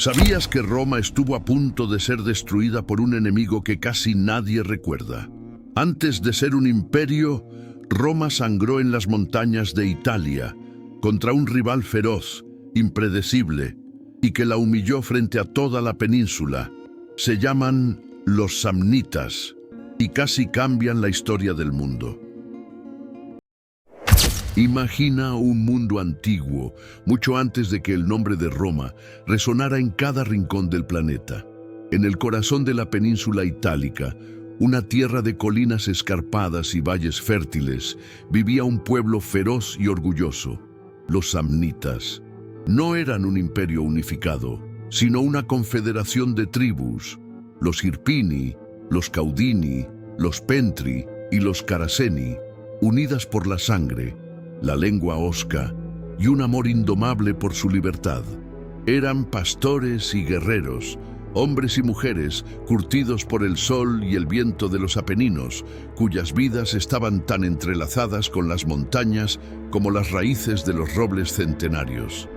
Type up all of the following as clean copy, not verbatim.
¿Sabías que Roma estuvo a punto de ser destruida por un enemigo que casi nadie recuerda? Antes de ser un imperio, Roma sangró en las montañas de Italia contra un rival feroz, impredecible, y que la humilló frente a toda la península. Se llaman los samnitas y casi cambian la historia del mundo. Imagina un mundo antiguo, mucho antes de que el nombre de Roma resonara en cada rincón del planeta. En el corazón de la península itálica, una tierra de colinas escarpadas y valles fértiles, vivía un pueblo feroz y orgulloso, los samnitas. No eran un imperio unificado, sino una confederación de tribus, los Irpini, los Caudini, los Pentri y los Caraceni, unidas por la sangre, la lengua osca y un amor indomable por su libertad. Eran pastores y guerreros, hombres y mujeres curtidos por el sol y el viento de los Apeninos, cuyas vidas estaban tan entrelazadas con las montañas como las raíces de los robles centenarios.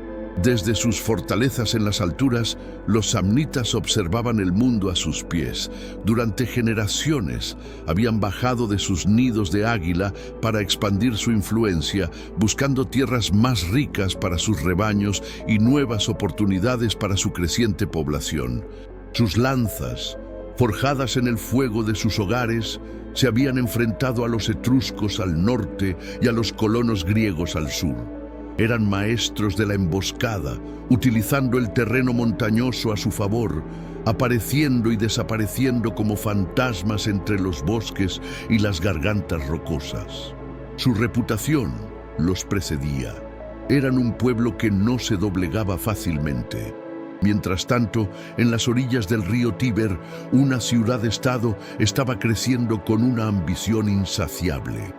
Desde sus fortalezas en las alturas, los samnitas observaban el mundo a sus pies. Durante generaciones habían bajado de sus nidos de águila para expandir su influencia, buscando tierras más ricas para sus rebaños y nuevas oportunidades para su creciente población. Sus lanzas, forjadas en el fuego de sus hogares, se habían enfrentado a los etruscos al norte y a los colonos griegos al sur. Eran maestros de la emboscada, utilizando el terreno montañoso a su favor, apareciendo y desapareciendo como fantasmas entre los bosques y las gargantas rocosas. Su reputación los precedía. Eran un pueblo que no se doblegaba fácilmente. Mientras tanto, en las orillas del río Tíber, una ciudad-estado estaba creciendo con una ambición insaciable.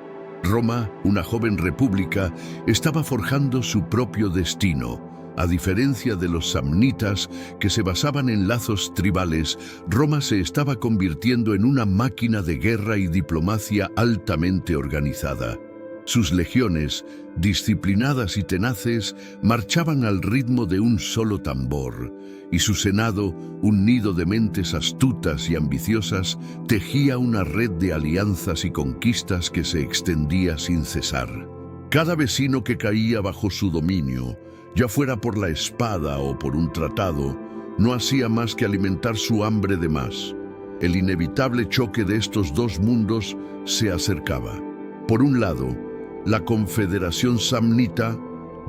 Roma, una joven república, estaba forjando su propio destino. A diferencia de los samnitas, que se basaban en lazos tribales, Roma se estaba convirtiendo en una máquina de guerra y diplomacia altamente organizada. Sus legiones, disciplinadas y tenaces, marchaban al ritmo de un solo tambor, y su senado, un nido de mentes astutas y ambiciosas, tejía una red de alianzas y conquistas que se extendía sin cesar. Cada vecino que caía bajo su dominio, ya fuera por la espada o por un tratado, no hacía más que alimentar su hambre de más. El inevitable choque de estos dos mundos se acercaba. Por un lado, la Confederación Samnita,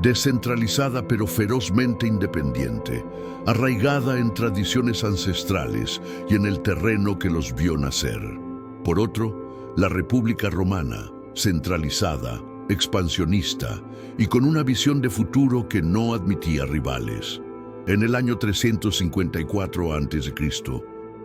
descentralizada pero ferozmente independiente, arraigada en tradiciones ancestrales y en el terreno que los vio nacer. Por otro, la República Romana, centralizada, expansionista y con una visión de futuro que no admitía rivales. En el año 354 a.C.,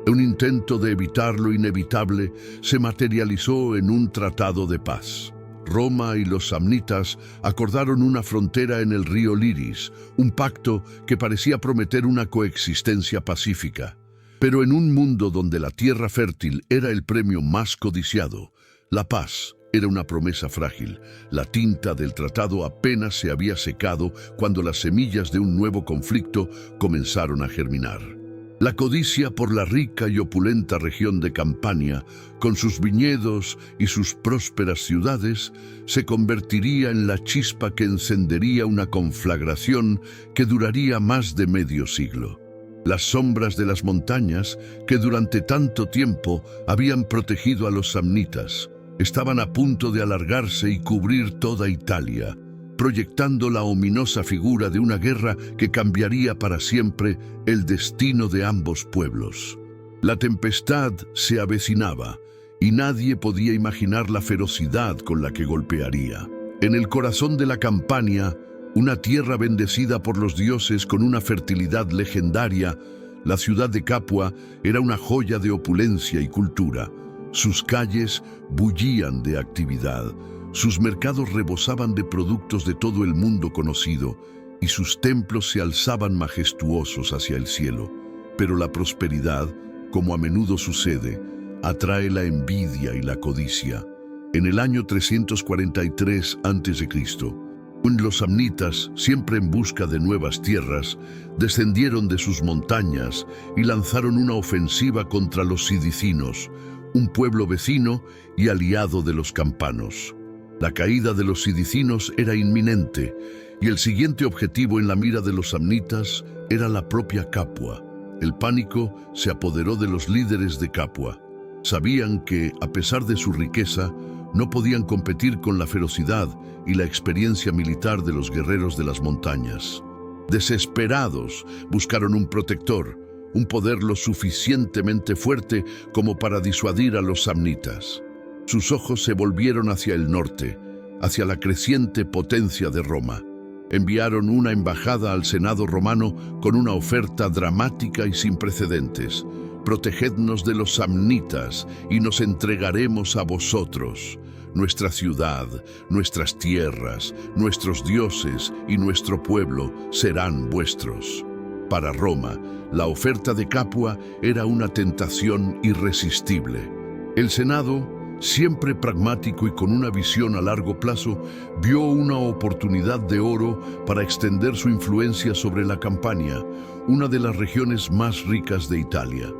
un intento de evitar lo inevitable se materializó en un tratado de paz. Roma y los samnitas acordaron una frontera en el río Liris, un pacto que parecía prometer una coexistencia pacífica. Pero en un mundo donde la tierra fértil era el premio más codiciado, la paz era una promesa frágil. La tinta del tratado apenas se había secado cuando las semillas de un nuevo conflicto comenzaron a germinar. La codicia por la rica y opulenta región de Campania, con sus viñedos y sus prósperas ciudades, se convertiría en la chispa que encendería una conflagración que duraría más de medio siglo. Las sombras de las montañas, que durante tanto tiempo habían protegido a los samnitas, estaban a punto de alargarse y cubrir toda Italia, proyectando la ominosa figura de una guerra que cambiaría para siempre el destino de ambos pueblos. La tempestad se avecinaba y nadie podía imaginar la ferocidad con la que golpearía. En el corazón de la Campania, una tierra bendecida por los dioses con una fertilidad legendaria, la ciudad de Capua era una joya de opulencia y cultura. Sus calles bullían de actividad. Sus mercados rebosaban de productos de todo el mundo conocido y sus templos se alzaban majestuosos hacia el cielo. Pero la prosperidad, como a menudo sucede, atrae la envidia y la codicia. En el año 343 a.C., Los samnitas, siempre en busca de nuevas tierras, descendieron de sus montañas y lanzaron una ofensiva contra los sidicinos, un pueblo vecino y aliado de los campanos. La caída de los sidicinos era inminente y el siguiente objetivo en la mira de los samnitas era la propia Capua. El pánico se apoderó de los líderes de Capua. Sabían que, a pesar de su riqueza, no podían competir con la ferocidad y la experiencia militar de los guerreros de las montañas. Desesperados, buscaron un protector, un poder lo suficientemente fuerte como para disuadir a los samnitas. Sus ojos se volvieron hacia el norte, hacia la creciente potencia de Roma. Enviaron una embajada al Senado romano con una oferta dramática y sin precedentes. Protegednos de los samnitas y nos entregaremos a vosotros. Nuestra ciudad, nuestras tierras, nuestros dioses y nuestro pueblo serán vuestros. Para Roma, la oferta de Capua era una tentación irresistible. El Senado, siempre pragmático y con una visión a largo plazo, vio una oportunidad de oro para extender su influencia sobre la Campania, una de las regiones más ricas de Italia.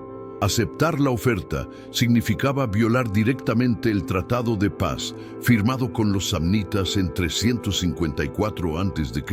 Aceptar la oferta significaba violar directamente el tratado de paz firmado con los samnitas en 354 a.C.,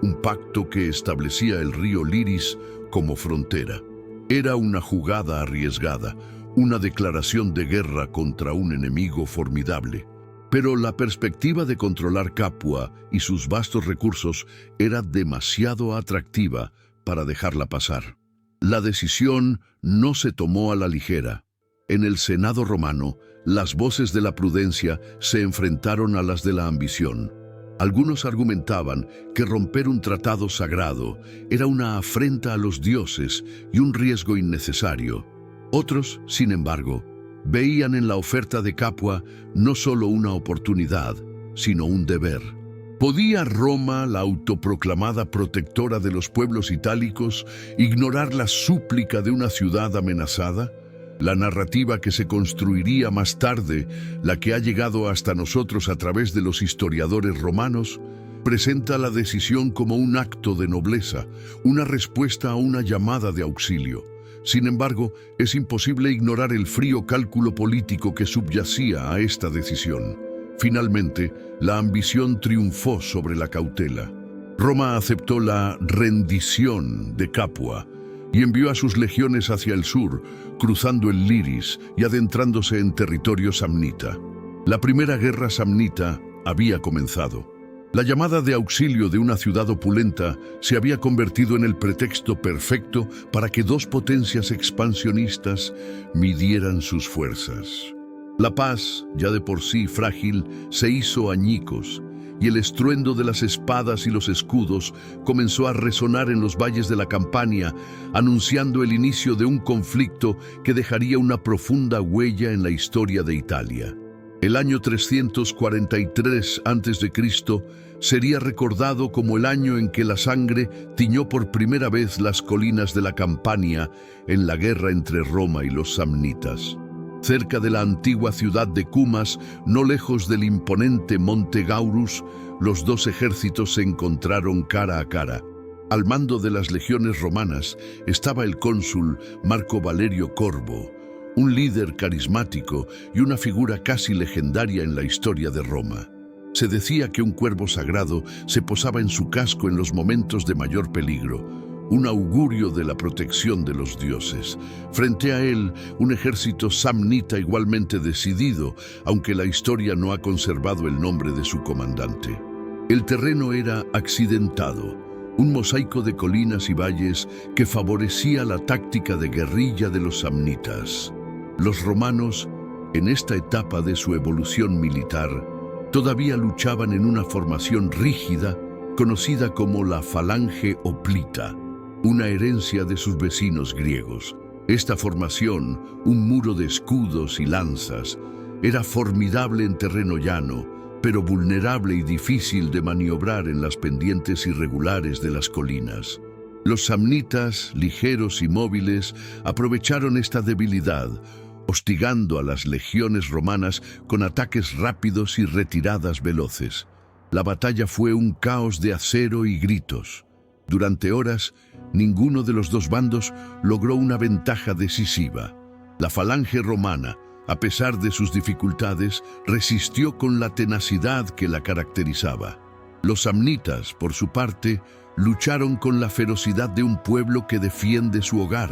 un pacto que establecía el río Liris como frontera. Era una jugada arriesgada, una declaración de guerra contra un enemigo formidable. Pero la perspectiva de controlar Capua y sus vastos recursos era demasiado atractiva para dejarla pasar. La decisión no se tomó a la ligera. En el Senado romano, las voces de la prudencia se enfrentaron a las de la ambición. Algunos argumentaban que romper un tratado sagrado era una afrenta a los dioses y un riesgo innecesario. Otros, sin embargo, veían en la oferta de Capua no solo una oportunidad, sino un deber. ¿Podía Roma, la autoproclamada protectora de los pueblos itálicos, ignorar la súplica de una ciudad amenazada? La narrativa que se construiría más tarde, la que ha llegado hasta nosotros a través de los historiadores romanos, presenta la decisión como un acto de nobleza, una respuesta a una llamada de auxilio. Sin embargo, es imposible ignorar el frío cálculo político que subyacía a esta decisión. Finalmente, la ambición triunfó sobre la cautela. Roma aceptó la rendición de Capua y envió a sus legiones hacia el sur, cruzando el Liris y adentrándose en territorio samnita. La primera guerra samnita había comenzado. La llamada de auxilio de una ciudad opulenta se había convertido en el pretexto perfecto para que dos potencias expansionistas midieran sus fuerzas. La paz, ya de por sí frágil, se hizo añicos, y el estruendo de las espadas y los escudos comenzó a resonar en los valles de la Campania, anunciando el inicio de un conflicto que dejaría una profunda huella en la historia de Italia. El año 343 a.C. sería recordado como el año en que la sangre tiñó por primera vez las colinas de la Campania en la guerra entre Roma y los samnitas. Cerca de la antigua ciudad de Cumas, no lejos del imponente Monte Gaurus, los dos ejércitos se encontraron cara a cara. Al mando de las legiones romanas estaba el cónsul Marco Valerio Corbo, un líder carismático y una figura casi legendaria en la historia de Roma. Se decía que un cuervo sagrado se posaba en su casco en los momentos de mayor peligro, un augurio de la protección de los dioses. Frente a él, un ejército samnita igualmente decidido, aunque la historia no ha conservado el nombre de su comandante. El terreno era accidentado, un mosaico de colinas y valles que favorecía la táctica de guerrilla de los samnitas. Los romanos, en esta etapa de su evolución militar, todavía luchaban en una formación rígida conocida como la falange hoplita, una herencia de sus vecinos griegos. Esta formación, un muro de escudos y lanzas, era formidable en terreno llano, pero vulnerable y difícil de maniobrar en las pendientes irregulares de las colinas. Los samnitas, ligeros y móviles, aprovecharon esta debilidad, hostigando a las legiones romanas con ataques rápidos y retiradas veloces. La batalla fue un caos de acero y gritos. Durante horas, ninguno de los dos bandos logró una ventaja decisiva. La falange romana, a pesar de sus dificultades, resistió con la tenacidad que la caracterizaba. Los samnitas, por su parte, lucharon con la ferocidad de un pueblo que defiende su hogar.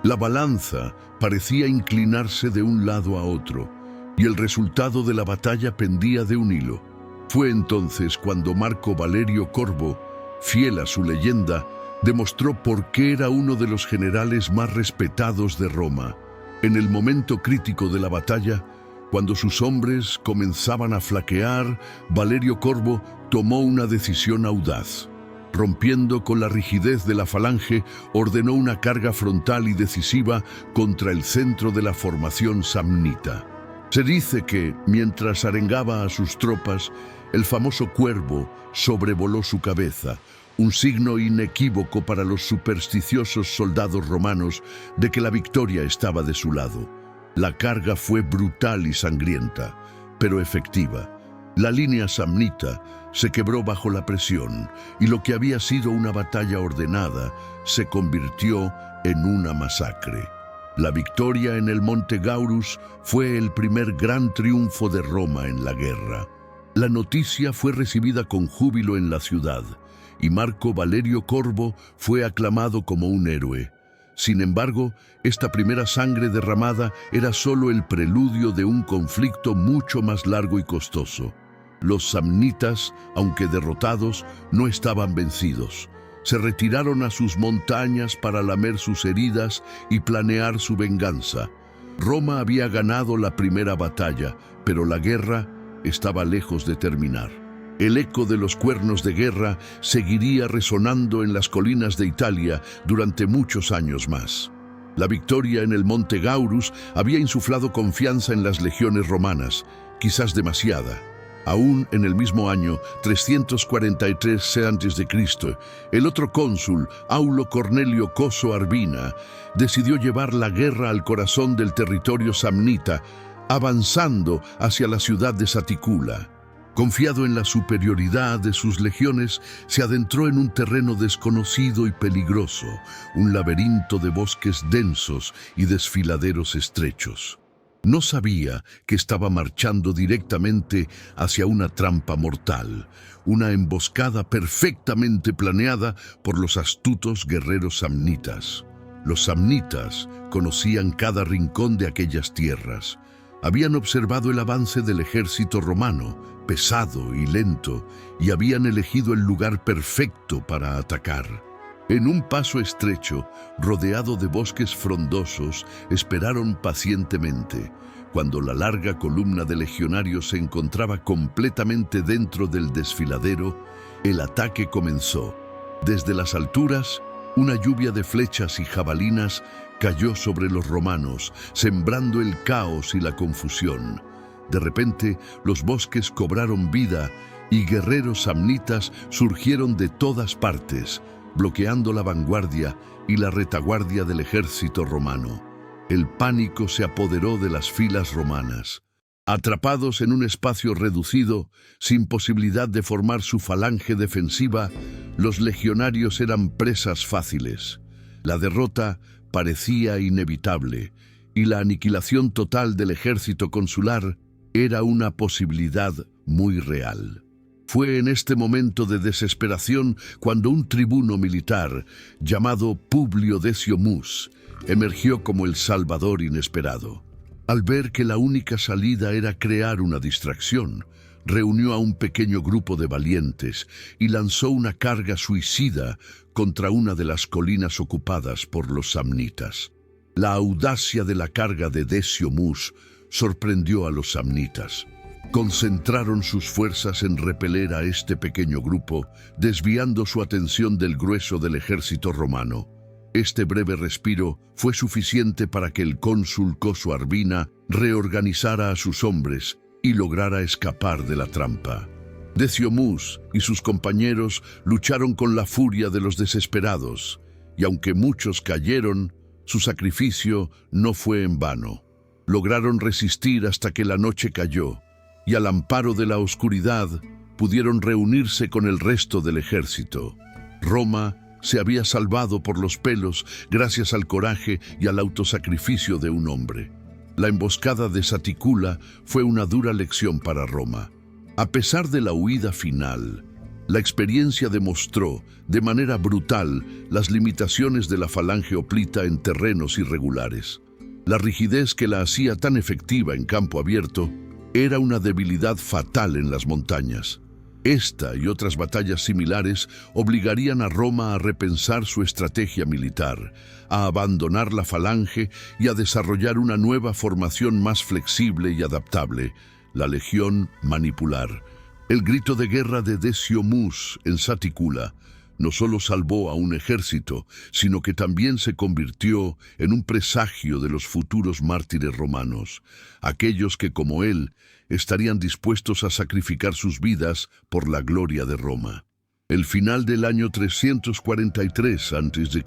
La balanza parecía inclinarse de un lado a otro, y el resultado de la batalla pendía de un hilo. Fue entonces cuando Marco Valerio Corvo, fiel a su leyenda, demostró por qué era uno de los generales más respetados de Roma. En el momento crítico de la batalla, cuando sus hombres comenzaban a flaquear, Valerio Corvo tomó una decisión audaz. Rompiendo con la rigidez de la falange, ordenó una carga frontal y decisiva contra el centro de la formación samnita. Se dice que, mientras arengaba a sus tropas, el famoso cuervo sobrevoló su cabeza, un signo inequívoco para los supersticiosos soldados romanos de que la victoria estaba de su lado. La carga fue brutal y sangrienta, pero efectiva. La línea samnita se quebró bajo la presión y lo que había sido una batalla ordenada se convirtió en una masacre. La victoria en el Monte Gaurus fue el primer gran triunfo de Roma en la guerra. La noticia fue recibida con júbilo en la ciudad y Marco Valerio Corvo fue aclamado como un héroe. Sin embargo, esta primera sangre derramada era solo el preludio de un conflicto mucho más largo y costoso. Los samnitas, aunque derrotados, no estaban vencidos. Se retiraron a sus montañas para lamer sus heridas y planear su venganza. Roma había ganado la primera batalla, pero la guerra estaba lejos de terminar. El eco de los cuernos de guerra seguiría resonando en las colinas de Italia durante muchos años más. La victoria en el Monte Gaurus había insuflado confianza en las legiones romanas, quizás demasiada. Aún en el mismo año, 343 a.C., el otro cónsul, Aulo Cornelio Coso Arbina, decidió llevar la guerra al corazón del territorio samnita, avanzando hacia la ciudad de Saticula. Confiado en la superioridad de sus legiones, se adentró en un terreno desconocido y peligroso, un laberinto de bosques densos y desfiladeros estrechos. No sabía que estaba marchando directamente hacia una trampa mortal, una emboscada perfectamente planeada por los astutos guerreros samnitas. Los samnitas conocían cada rincón de aquellas tierras. Habían observado el avance del ejército romano, pesado y lento, y habían elegido el lugar perfecto para atacar. En un paso estrecho, rodeado de bosques frondosos, esperaron pacientemente. Cuando la larga columna de legionarios se encontraba completamente dentro del desfiladero, el ataque comenzó. Desde las alturas, una lluvia de flechas y jabalinas cayó sobre los romanos, sembrando el caos y la confusión. De repente, los bosques cobraron vida y guerreros samnitas surgieron de todas partes, bloqueando la vanguardia y la retaguardia del ejército romano. El pánico se apoderó de las filas romanas. Atrapados en un espacio reducido, sin posibilidad de formar su falange defensiva, los legionarios eran presas fáciles. La derrota parecía inevitable y la aniquilación total del ejército consular era una posibilidad muy real. Fue en este momento de desesperación cuando un tribuno militar llamado Publio Decio Mus emergió como el salvador inesperado. Al ver que la única salida era crear una distracción, reunió a un pequeño grupo de valientes y lanzó una carga suicida contra una de las colinas ocupadas por los samnitas. La audacia de la carga de Decio Mus sorprendió a los samnitas. Concentraron sus fuerzas en repeler a este pequeño grupo, desviando su atención del grueso del ejército romano. Este breve respiro fue suficiente para que el cónsul Coso Arbina reorganizara a sus hombres y lograra escapar de la trampa. Decio Mus y sus compañeros lucharon con la furia de los desesperados, y aunque muchos cayeron, su sacrificio no fue en vano. Lograron resistir hasta que la noche cayó, y al amparo de la oscuridad pudieron reunirse con el resto del ejército. Roma se había salvado por los pelos gracias al coraje y al autosacrificio de un hombre. La emboscada de Saticula fue una dura lección para Roma. A pesar de la huida final, la experiencia demostró de manera brutal las limitaciones de la falange hoplita en terrenos irregulares. La rigidez que la hacía tan efectiva en campo abierto era una debilidad fatal en las montañas. Esta y otras batallas similares obligarían a Roma a repensar su estrategia militar, a abandonar la falange y a desarrollar una nueva formación más flexible y adaptable, la legión manipular. El grito de guerra de Decio Mus en Saticula no solo salvó a un ejército, sino que también se convirtió en un presagio de los futuros mártires romanos, aquellos que, como él, estarían dispuestos a sacrificar sus vidas por la gloria de Roma. El final del año 343 a.C.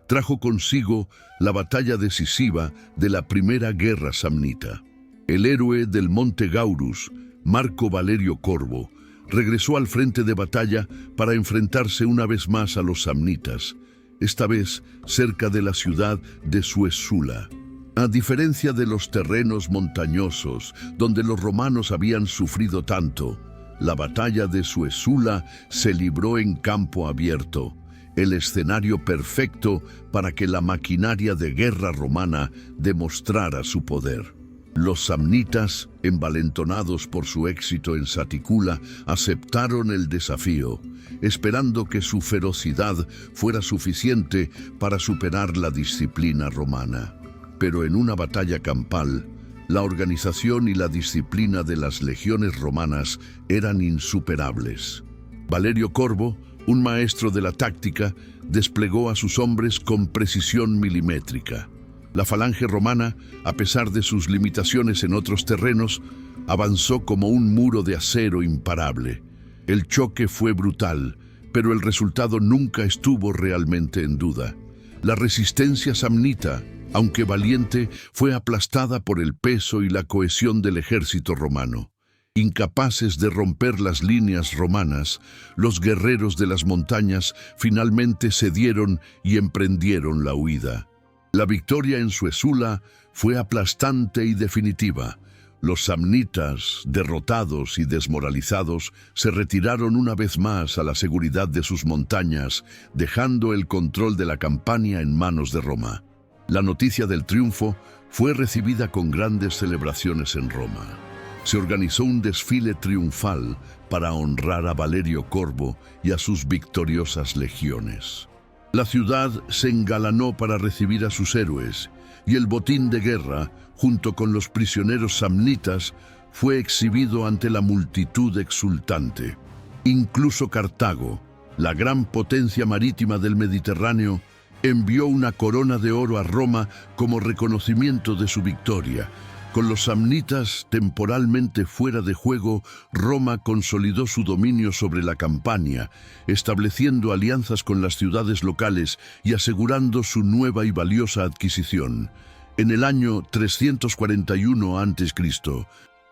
trajo consigo la batalla decisiva de la Primera Guerra Samnita. El héroe del Monte Gaurus, Marco Valerio Corvo, regresó al frente de batalla para enfrentarse una vez más a los samnitas, esta vez cerca de la ciudad de Suessula. A diferencia de los terrenos montañosos donde los romanos habían sufrido tanto, la batalla de Suessula se libró en campo abierto, el escenario perfecto para que la maquinaria de guerra romana demostrara su poder. Los samnitas, envalentonados por su éxito en Saticula, aceptaron el desafío, esperando que su ferocidad fuera suficiente para superar la disciplina romana. Pero en una batalla campal, la organización y la disciplina de las legiones romanas eran insuperables. Valerio Corvo, un maestro de la táctica, desplegó a sus hombres con precisión milimétrica. La falange romana, a pesar de sus limitaciones en otros terrenos, avanzó como un muro de acero imparable. El choque fue brutal, pero el resultado nunca estuvo realmente en duda. La resistencia samnita, aunque valiente, fue aplastada por el peso y la cohesión del ejército romano. Incapaces de romper las líneas romanas, los guerreros de las montañas finalmente cedieron y emprendieron la huida. La victoria en Suessula fue aplastante y definitiva. Los samnitas, derrotados y desmoralizados, se retiraron una vez más a la seguridad de sus montañas, dejando el control de la campaña en manos de Roma. La noticia del triunfo fue recibida con grandes celebraciones en Roma. Se organizó un desfile triunfal para honrar a Valerio Corvo y a sus victoriosas legiones. La ciudad se engalanó para recibir a sus héroes, y el botín de guerra, junto con los prisioneros samnitas, fue exhibido ante la multitud exultante. Incluso Cartago, la gran potencia marítima del Mediterráneo, envió una corona de oro a Roma como reconocimiento de su victoria. Con los samnitas temporalmente fuera de juego, Roma consolidó su dominio sobre la Campania, estableciendo alianzas con las ciudades locales y asegurando su nueva y valiosa adquisición. En el año 341 a.C.,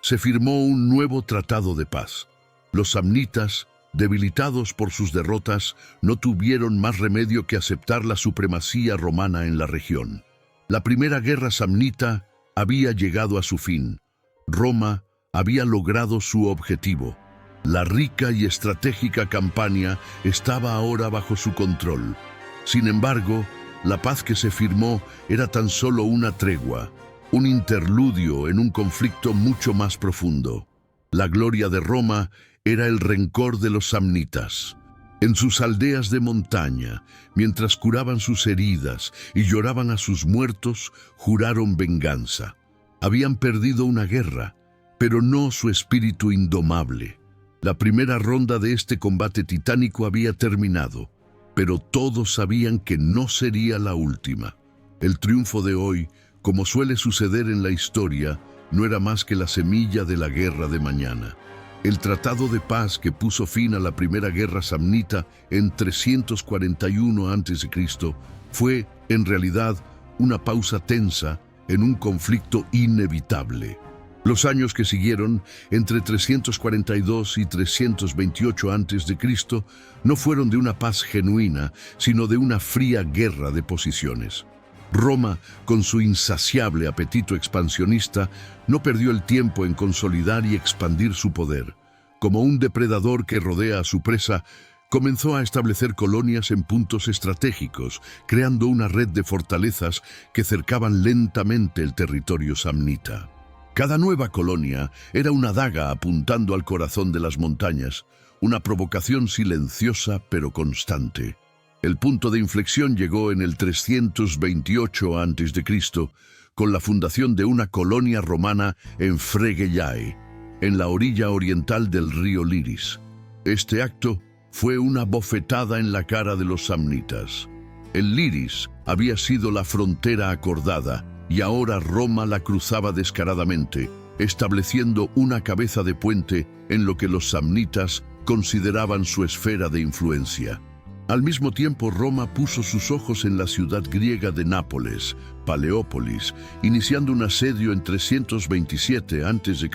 se firmó un nuevo tratado de paz. Los samnitas, debilitados por sus derrotas, no tuvieron más remedio que aceptar la supremacía romana en la región. La primera guerra samnita había llegado a su fin. Roma había logrado su objetivo. La rica y estratégica Campania estaba ahora bajo su control. Sin embargo, la paz que se firmó era tan solo una tregua, un interludio en un conflicto mucho más profundo. La gloria de Roma era el rencor de los samnitas. En sus aldeas de montaña, mientras curaban sus heridas y lloraban a sus muertos, juraron venganza. Habían perdido una guerra, pero no su espíritu indomable. La primera ronda de este combate titánico había terminado, pero todos sabían que no sería la última. El triunfo de hoy, como suele suceder en la historia, no era más que la semilla de la guerra de mañana. El tratado de paz que puso fin a la primera guerra samnita en 341 a.C. fue, en realidad, una pausa tensa en un conflicto inevitable. Los años que siguieron, entre 342 y 328 a.C., no fueron de una paz genuina, sino de una fría guerra de posiciones. Roma, con su insaciable apetito expansionista, no perdió el tiempo en consolidar y expandir su poder. Como un depredador que rodea a su presa, comenzó a establecer colonias en puntos estratégicos, creando una red de fortalezas que cercaban lentamente el territorio samnita. Cada nueva colonia era una daga apuntando al corazón de las montañas, una provocación silenciosa pero constante. El punto de inflexión llegó en el 328 a.C., con la fundación de una colonia romana en Fregellae, en la orilla oriental del río Liris. Este acto fue una bofetada en la cara de los samnitas. El Liris había sido la frontera acordada, y ahora Roma la cruzaba descaradamente, estableciendo una cabeza de puente en lo que los samnitas consideraban su esfera de influencia. Al mismo tiempo, Roma puso sus ojos en la ciudad griega de Nápoles, Paleópolis, iniciando un asedio en 327 a.C.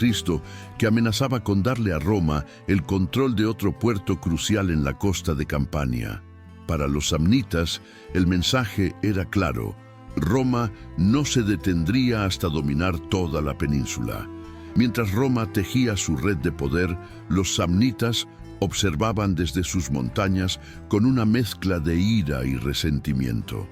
que amenazaba con darle a Roma el control de otro puerto crucial en la costa de Campania. Para los samnitas, el mensaje era claro: Roma no se detendría hasta dominar toda la península. Mientras Roma tejía su red de poder, los samnitas observaban desde sus montañas con una mezcla de ira y resentimiento.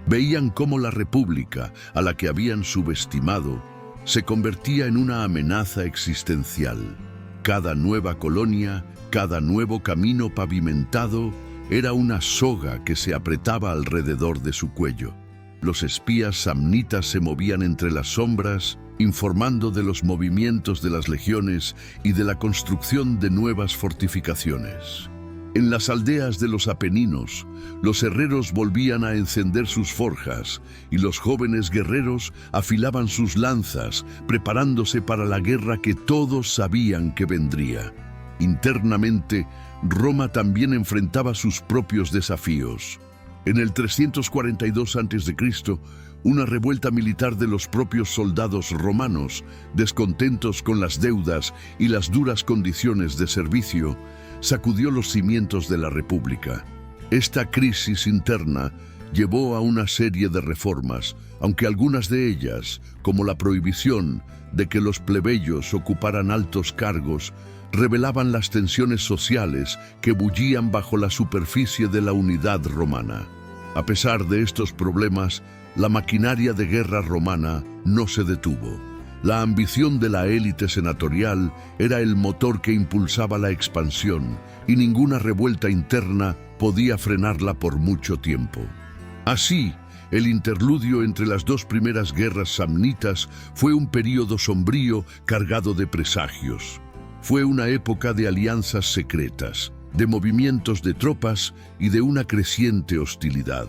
Veían cómo la república, a la que habían subestimado, se convertía en una amenaza existencial. Cada nueva colonia, cada nuevo camino pavimentado, era una soga que se apretaba alrededor de su cuello. Los espías samnitas se movían entre las sombras, informando de los movimientos de las legiones y de la construcción de nuevas fortificaciones. En las aldeas de los Apeninos, los herreros volvían a encender sus forjas y los jóvenes guerreros afilaban sus lanzas, preparándose para la guerra que todos sabían que vendría. Internamente, Roma también enfrentaba sus propios desafíos. En el 342 a.C., una revuelta militar de los propios soldados romanos, descontentos con las deudas y las duras condiciones de servicio, sacudió los cimientos de la República. Esta crisis interna llevó a una serie de reformas, aunque algunas de ellas, como la prohibición de que los plebeyos ocuparan altos cargos, revelaban las tensiones sociales que bullían bajo la superficie de la unidad romana. A pesar de estos problemas, la maquinaria de guerra romana no se detuvo. La ambición de la élite senatorial era el motor que impulsaba la expansión, y ninguna revuelta interna podía frenarla por mucho tiempo. Así, el interludio entre las dos primeras guerras samnitas fue un período sombrío cargado de presagios. Fue una época de alianzas secretas, de movimientos de tropas y de una creciente hostilidad.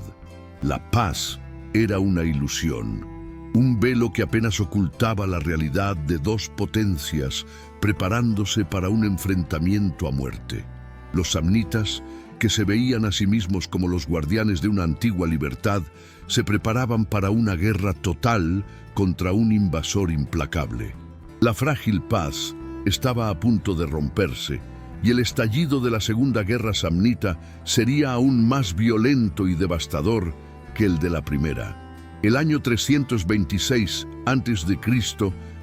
La paz era una ilusión, un velo que apenas ocultaba la realidad de dos potencias preparándose para un enfrentamiento a muerte. Los samnitas, que se veían a sí mismos como los guardianes de una antigua libertad, se preparaban para una guerra total contra un invasor implacable. La frágil paz estaba a punto de romperse, y el estallido de la Segunda Guerra Samnita sería aún más violento y devastador que el de la primera. El año 326 a.C.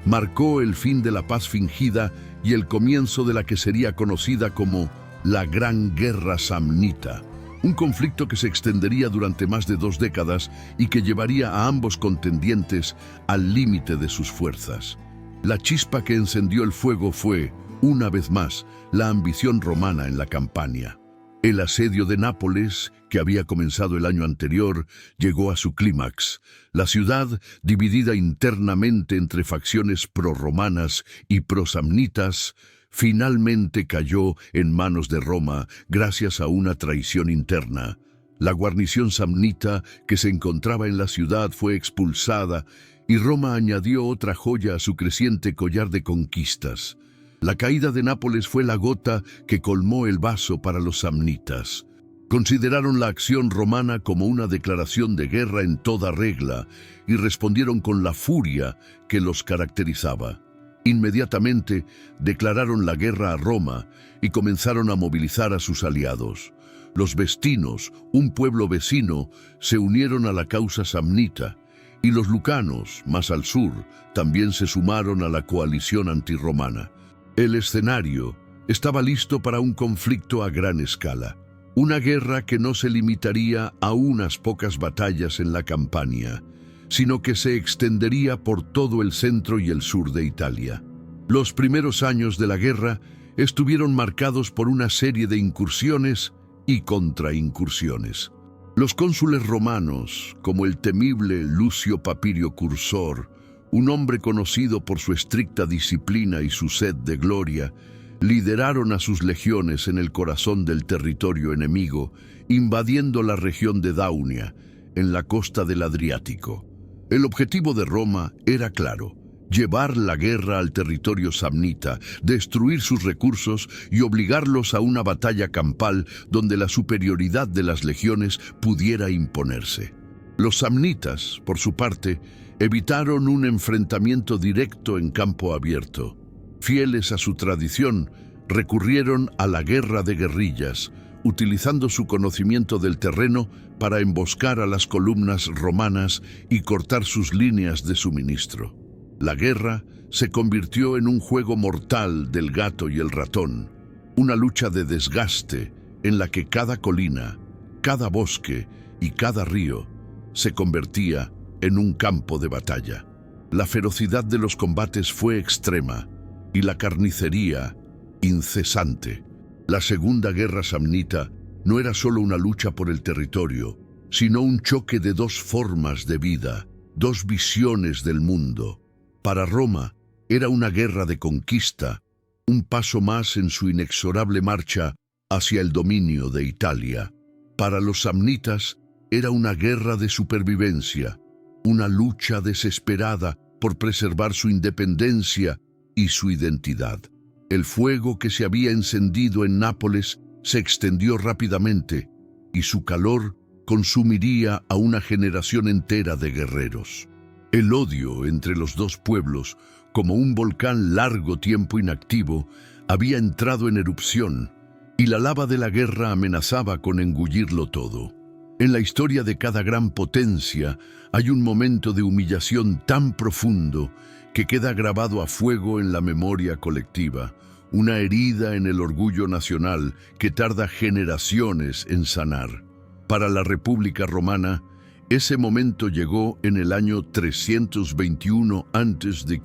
marcó el fin de la paz fingida y el comienzo de la que sería conocida como la Gran Guerra Samnita, un conflicto que se extendería durante más de 2 décadas y que llevaría a ambos contendientes al límite de sus fuerzas. La chispa que encendió el fuego fue, una vez más, la ambición romana en la campaña. El asedio de Nápoles, que había comenzado el año anterior, llegó a su clímax. La ciudad, dividida internamente entre facciones prorromanas y prosamnitas, finalmente cayó en manos de Roma gracias a una traición interna. La guarnición samnita que se encontraba en la ciudad fue expulsada y Roma añadió otra joya a su creciente collar de conquistas. La caída de Nápoles fue la gota que colmó el vaso para los samnitas. Consideraron la acción romana como una declaración de guerra en toda regla y respondieron con la furia que los caracterizaba. Inmediatamente declararon la guerra a Roma y comenzaron a movilizar a sus aliados. Los vestinos, un pueblo vecino, se unieron a la causa samnita, y los lucanos, más al sur, también se sumaron a la coalición antirromana. El escenario estaba listo para un conflicto a gran escala, una guerra que no se limitaría a unas pocas batallas en la Campania, sino que se extendería por todo el centro y el sur de Italia. Los primeros años de la guerra estuvieron marcados por una serie de incursiones y contraincursiones. Los cónsules romanos, como el temible Lucio Papirio Cursor, un hombre conocido por su estricta disciplina y su sed de gloria, lideraron a sus legiones en el corazón del territorio enemigo, invadiendo la región de Daunia, en la costa del Adriático. El objetivo de Roma era claro: llevar la guerra al territorio samnita, destruir sus recursos y obligarlos a una batalla campal donde la superioridad de las legiones pudiera imponerse. Los samnitas, por su parte, evitaron un enfrentamiento directo en campo abierto. Fieles a su tradición, recurrieron a la guerra de guerrillas, utilizando su conocimiento del terreno para emboscar a las columnas romanas y cortar sus líneas de suministro. La guerra se convirtió en un juego mortal del gato y el ratón, una lucha de desgaste en la que cada colina, cada bosque y cada río se convertía en un campo de batalla. La ferocidad de los combates fue extrema y la carnicería incesante. La Segunda Guerra Samnita no era solo una lucha por el territorio, sino un choque de dos formas de vida, dos visiones del mundo. Para Roma era una guerra de conquista, un paso más en su inexorable marcha hacia el dominio de Italia. Para los samnitas era una guerra de supervivencia, una lucha desesperada por preservar su independencia y su identidad. El fuego que se había encendido en Nápoles se extendió rápidamente y su calor consumiría a una generación entera de guerreros. El odio entre los dos pueblos, como un volcán largo tiempo inactivo, había entrado en erupción y la lava de la guerra amenazaba con engullirlo todo. En la historia de cada gran potencia hay un momento de humillación tan profundo que queda grabado a fuego en la memoria colectiva, una herida en el orgullo nacional que tarda generaciones en sanar. Para la República Romana, ese momento llegó en el año 321 a.C.,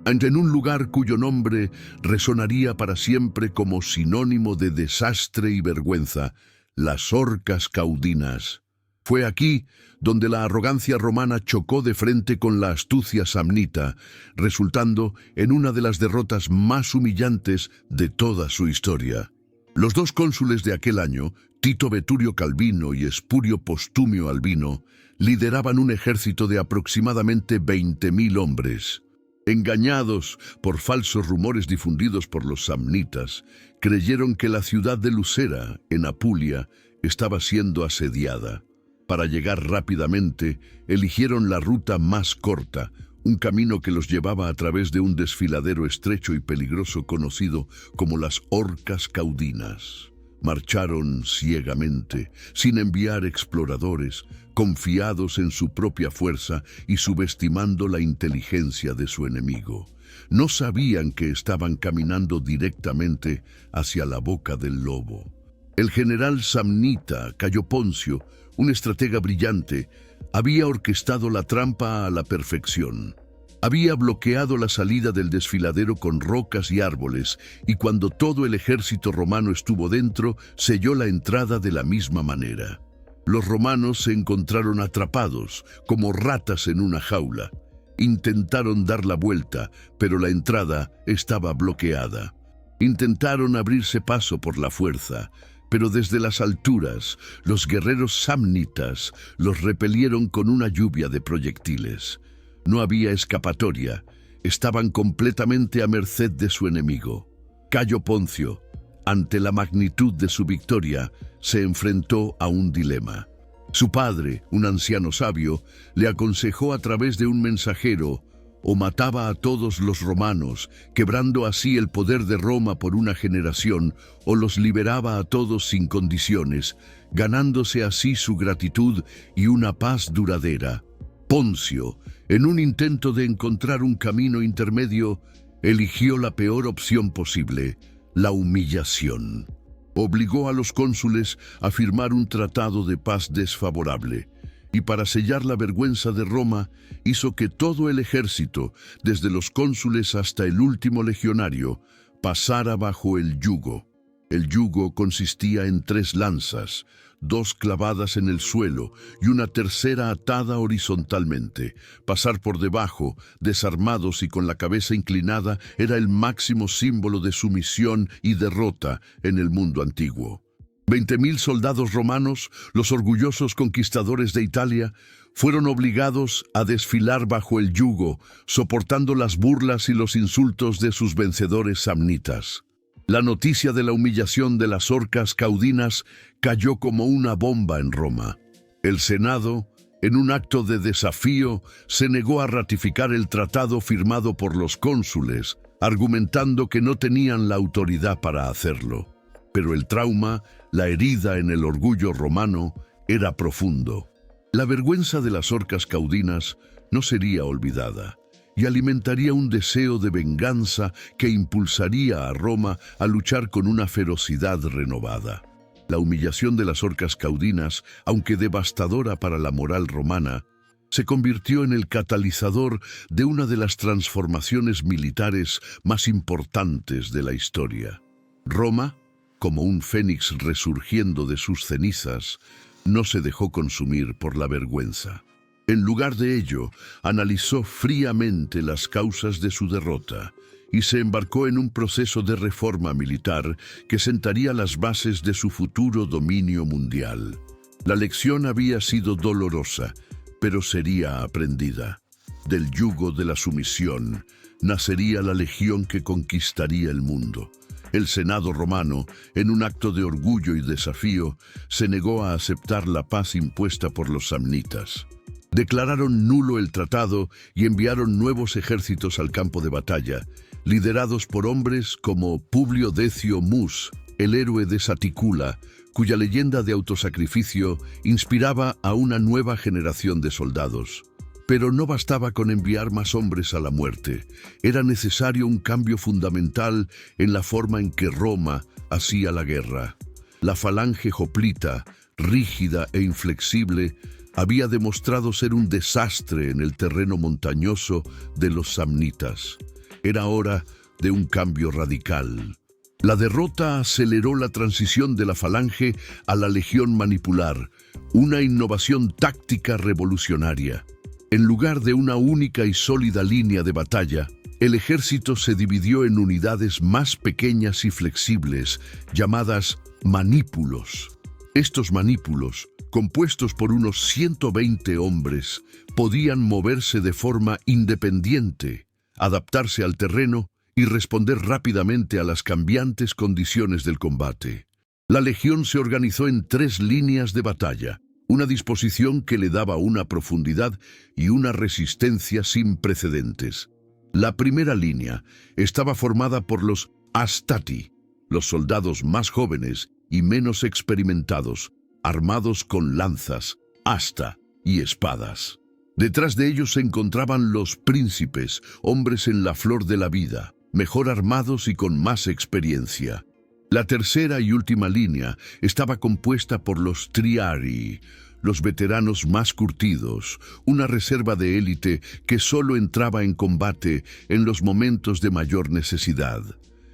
en un lugar cuyo nombre resonaría para siempre como sinónimo de desastre y vergüenza: las Orcas Caudinas. Fue aquí donde la arrogancia romana chocó de frente con la astucia samnita, resultando en una de las derrotas más humillantes de toda su historia. Los dos cónsules de aquel año, Tito Veturio Calvino y Espurio Postumio Albino, lideraban un ejército de aproximadamente 20.000 hombres. Engañados por falsos rumores difundidos por los samnitas, creyeron que la ciudad de Lucera, en Apulia, estaba siendo asediada. Para llegar rápidamente, eligieron la ruta más corta, un camino que los llevaba a través de un desfiladero estrecho y peligroso conocido como las Orcas Caudinas. Marcharon ciegamente, sin enviar exploradores, confiados en su propia fuerza y subestimando la inteligencia de su enemigo. No sabían que estaban caminando directamente hacia la boca del lobo. El general samnita Cayo Poncio, un estratega brillante, había orquestado la trampa a la perfección. Había bloqueado la salida del desfiladero con rocas y árboles, y cuando todo el ejército romano estuvo dentro, selló la entrada de la misma manera. Los romanos se encontraron atrapados, como ratas en una jaula. Intentaron dar la vuelta, pero la entrada estaba bloqueada. Intentaron abrirse paso por la fuerza, pero desde las alturas, los guerreros samnitas los repelieron con una lluvia de proyectiles. No había escapatoria, estaban completamente a merced de su enemigo. Cayo Poncio, ante la magnitud de su victoria, se enfrentó a un dilema. Su padre, un anciano sabio, le aconsejó a través de un mensajero: o mataba a todos los romanos, quebrando así el poder de Roma por una generación, o los liberaba a todos sin condiciones, ganándose así su gratitud y una paz duradera. Poncio, en un intento de encontrar un camino intermedio, eligió la peor opción posible, la humillación. Obligó a los cónsules a firmar un tratado de paz desfavorable, y para sellar la vergüenza de Roma, hizo que todo el ejército, desde los cónsules hasta el último legionario, pasara bajo el yugo. El yugo consistía en 3 lanzas, 2 clavadas en el suelo y una tercera atada horizontalmente. Pasar por debajo, desarmados y con la cabeza inclinada, era el máximo símbolo de sumisión y derrota en el mundo antiguo. 20.000 soldados romanos, los orgullosos conquistadores de Italia, fueron obligados a desfilar bajo el yugo, soportando las burlas y los insultos de sus vencedores samnitas. La noticia de la humillación de las orcas caudinas cayó como una bomba en Roma. El Senado, en un acto de desafío, se negó a ratificar el tratado firmado por los cónsules, argumentando que no tenían la autoridad para hacerlo. Pero el trauma, la herida en el orgullo romano, era profundo. La vergüenza de las orcas caudinas no sería olvidada y alimentaría un deseo de venganza que impulsaría a Roma a luchar con una ferocidad renovada. La humillación de las orcas caudinas, aunque devastadora para la moral romana, se convirtió en el catalizador de una de las transformaciones militares más importantes de la historia. Roma, como un fénix resurgiendo de sus cenizas, no se dejó consumir por la vergüenza. En lugar de ello, analizó fríamente las causas de su derrota y se embarcó en un proceso de reforma militar que sentaría las bases de su futuro dominio mundial. La lección había sido dolorosa, pero sería aprendida. Del yugo de la sumisión nacería la legión que conquistaría el mundo. El Senado romano, en un acto de orgullo y desafío, se negó a aceptar la paz impuesta por los samnitas. Declararon nulo el tratado y enviaron nuevos ejércitos al campo de batalla, liderados por hombres como Publio Decio Mus, el héroe de Saticula, cuya leyenda de autosacrificio inspiraba a una nueva generación de soldados. Pero no bastaba con enviar más hombres a la muerte. Era necesario un cambio fundamental en la forma en que Roma hacía la guerra. La falange hoplita, rígida e inflexible, había demostrado ser un desastre en el terreno montañoso de los samnitas. Era hora de un cambio radical. La derrota aceleró la transición de la falange a la legión manipular, una innovación táctica revolucionaria. En lugar de una única y sólida línea de batalla, el ejército se dividió en unidades más pequeñas y flexibles, llamadas manípulos. Estos manípulos, compuestos por unos 120 hombres, podían moverse de forma independiente, adaptarse al terreno y responder rápidamente a las cambiantes condiciones del combate. La legión se organizó en 3 líneas de batalla, una disposición que le daba una profundidad y una resistencia sin precedentes. La primera línea estaba formada por los astati, los soldados más jóvenes y menos experimentados, armados con lanzas, asta y espadas. Detrás de ellos se encontraban los príncipes, hombres en la flor de la vida, mejor armados y con más experiencia. La tercera y última línea estaba compuesta por los triarii, los veteranos más curtidos, una reserva de élite que solo entraba en combate en los momentos de mayor necesidad.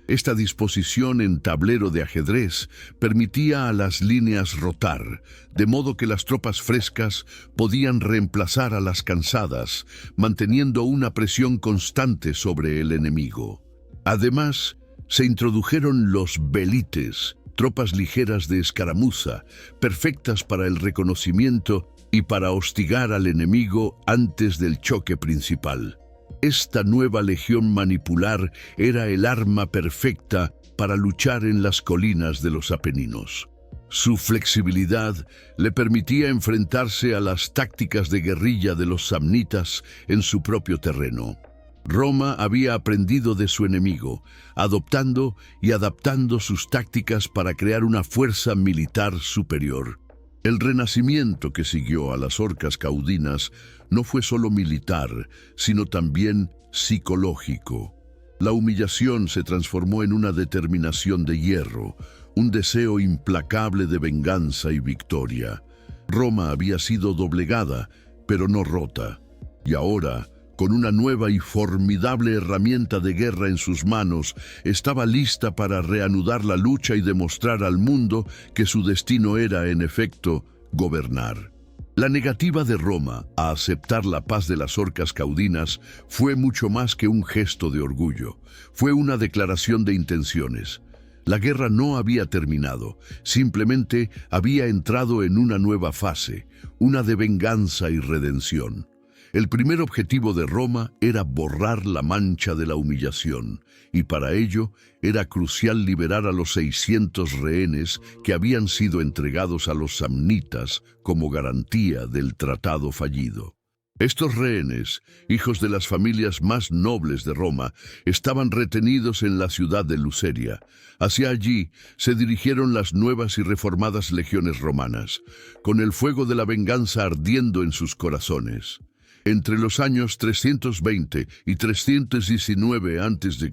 Esta disposición en tablero de ajedrez permitía a las líneas rotar, de modo que las tropas frescas podían reemplazar a las cansadas, manteniendo una presión constante sobre el enemigo. Además, se introdujeron los velites, tropas ligeras de escaramuza, perfectas para el reconocimiento y para hostigar al enemigo antes del choque principal. Esta nueva legión manipular era el arma perfecta para luchar en las colinas de los Apeninos. Su flexibilidad le permitía enfrentarse a las tácticas de guerrilla de los samnitas en su propio terreno. Roma había aprendido de su enemigo, adoptando y adaptando sus tácticas para crear una fuerza militar superior. El renacimiento que siguió a las Orcas Caudinas no fue solo militar, sino también psicológico. La humillación se transformó en una determinación de hierro, un deseo implacable de venganza y victoria. Roma había sido doblegada, pero no rota, y ahora, con una nueva y formidable herramienta de guerra en sus manos, estaba lista para reanudar la lucha y demostrar al mundo que su destino era, en efecto, gobernar. La negativa de Roma a aceptar la paz de las Orcas Caudinas fue mucho más que un gesto de orgullo. Fue una declaración de intenciones. La guerra no había terminado, simplemente había entrado en una nueva fase, una de venganza y redención. El primer objetivo de Roma era borrar la mancha de la humillación, y para ello era crucial liberar a los 600 rehenes que habían sido entregados a los samnitas como garantía del tratado fallido. Estos rehenes, hijos de las familias más nobles de Roma, estaban retenidos en la ciudad de Luceria. Hacia allí se dirigieron las nuevas y reformadas legiones romanas, con el fuego de la venganza ardiendo en sus corazones. Entre los años 320 y 319 a.C.,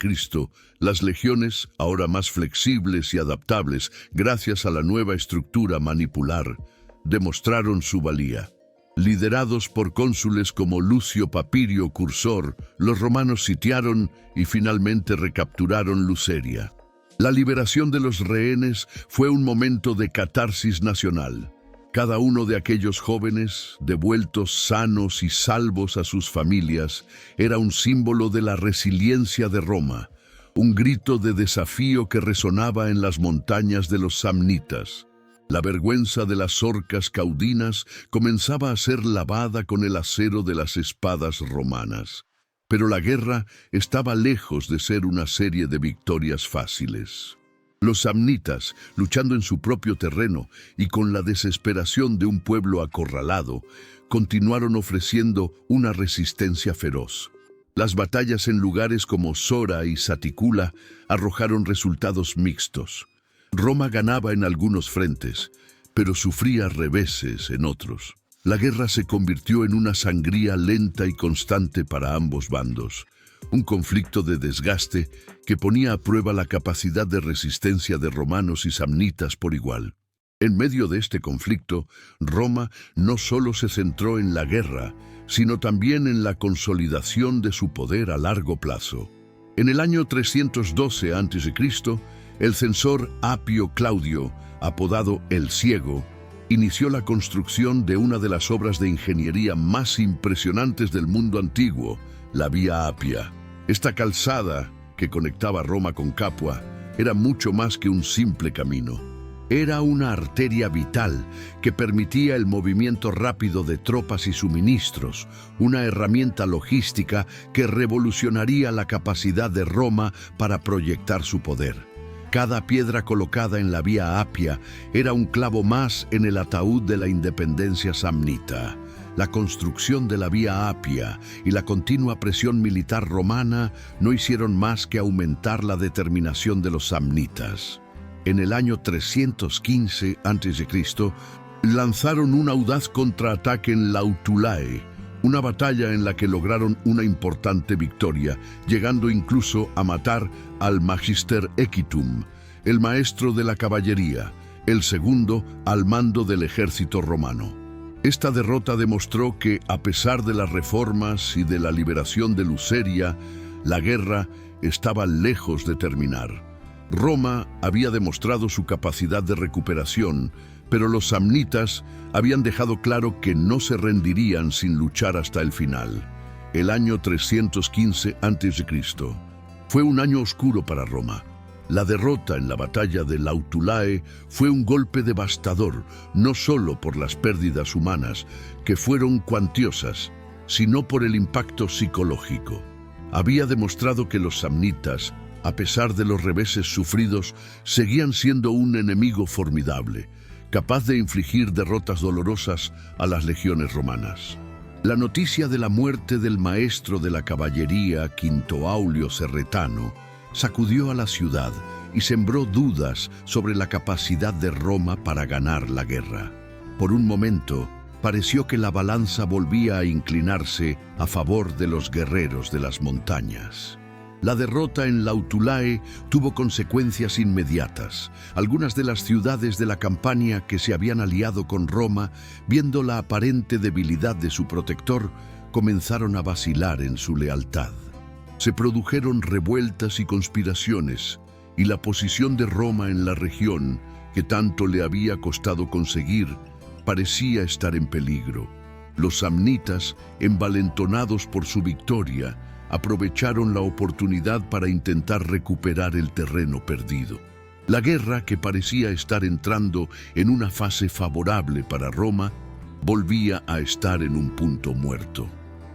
las legiones, ahora más flexibles y adaptables gracias a la nueva estructura manipular, demostraron su valía. Liderados por cónsules como Lucio Papirio Cursor, los romanos sitiaron y finalmente recapturaron Luceria. La liberación de los rehenes fue un momento de catarsis nacional. Cada uno de aquellos jóvenes, devueltos sanos y salvos a sus familias, era un símbolo de la resiliencia de Roma, un grito de desafío que resonaba en las montañas de los samnitas. La vergüenza de las Orcas Caudinas comenzaba a ser lavada con el acero de las espadas romanas. Pero la guerra estaba lejos de ser una serie de victorias fáciles. Los samnitas, luchando en su propio terreno y con la desesperación de un pueblo acorralado, continuaron ofreciendo una resistencia feroz. Las batallas en lugares como Sora y Saticula arrojaron resultados mixtos. Roma ganaba en algunos frentes, pero sufría reveses en otros. La guerra se convirtió en una sangría lenta y constante para ambos bandos. Un conflicto de desgaste que ponía a prueba la capacidad de resistencia de romanos y samnitas por igual. En medio de este conflicto, Roma no solo se centró en la guerra, sino también en la consolidación de su poder a largo plazo. En el año 312 a.C., el censor Apio Claudio, apodado El Ciego, inició la construcción de una de las obras de ingeniería más impresionantes del mundo antiguo, la Vía Apia. Esta calzada, que conectaba Roma con Capua, era mucho más que un simple camino. Era una arteria vital que permitía el movimiento rápido de tropas y suministros, una herramienta logística que revolucionaría la capacidad de Roma para proyectar su poder. Cada piedra colocada en la Vía Apia era un clavo más en el ataúd de la independencia samnita. La construcción de la Vía Apia y la continua presión militar romana no hicieron más que aumentar la determinación de los samnitas. En el año 315 a.C., lanzaron un audaz contraataque en Lautulae, una batalla en la que lograron una importante victoria, llegando incluso a matar al Magister Equitum, el maestro de la caballería, el segundo al mando del ejército romano. Esta derrota demostró que, a pesar de las reformas y de la liberación de Luceria, la guerra estaba lejos de terminar. Roma había demostrado su capacidad de recuperación, pero los samnitas habían dejado claro que no se rendirían sin luchar hasta el final. El año 315 a.C. fue un año oscuro para Roma. La derrota en la batalla de Lautulae fue un golpe devastador, no solo por las pérdidas humanas, que fueron cuantiosas, sino por el impacto psicológico. Había demostrado que los samnitas, a pesar de los reveses sufridos, seguían siendo un enemigo formidable, capaz de infligir derrotas dolorosas a las legiones romanas. La noticia de la muerte del maestro de la caballería, Quinto Aulio Cerretano, sacudió a la ciudad y sembró dudas sobre la capacidad de Roma para ganar la guerra. Por un momento, pareció que la balanza volvía a inclinarse a favor de los guerreros de las montañas. La derrota en Lautulae tuvo consecuencias inmediatas. Algunas de las ciudades de la Campania que se habían aliado con Roma, viendo la aparente debilidad de su protector, comenzaron a vacilar en su lealtad. Se produjeron revueltas y conspiraciones, y la posición de Roma en la región, que tanto le había costado conseguir, parecía estar en peligro. Los samnitas, envalentonados por su victoria, aprovecharon la oportunidad para intentar recuperar el terreno perdido. La guerra, que parecía estar entrando en una fase favorable para Roma, volvía a estar en un punto muerto.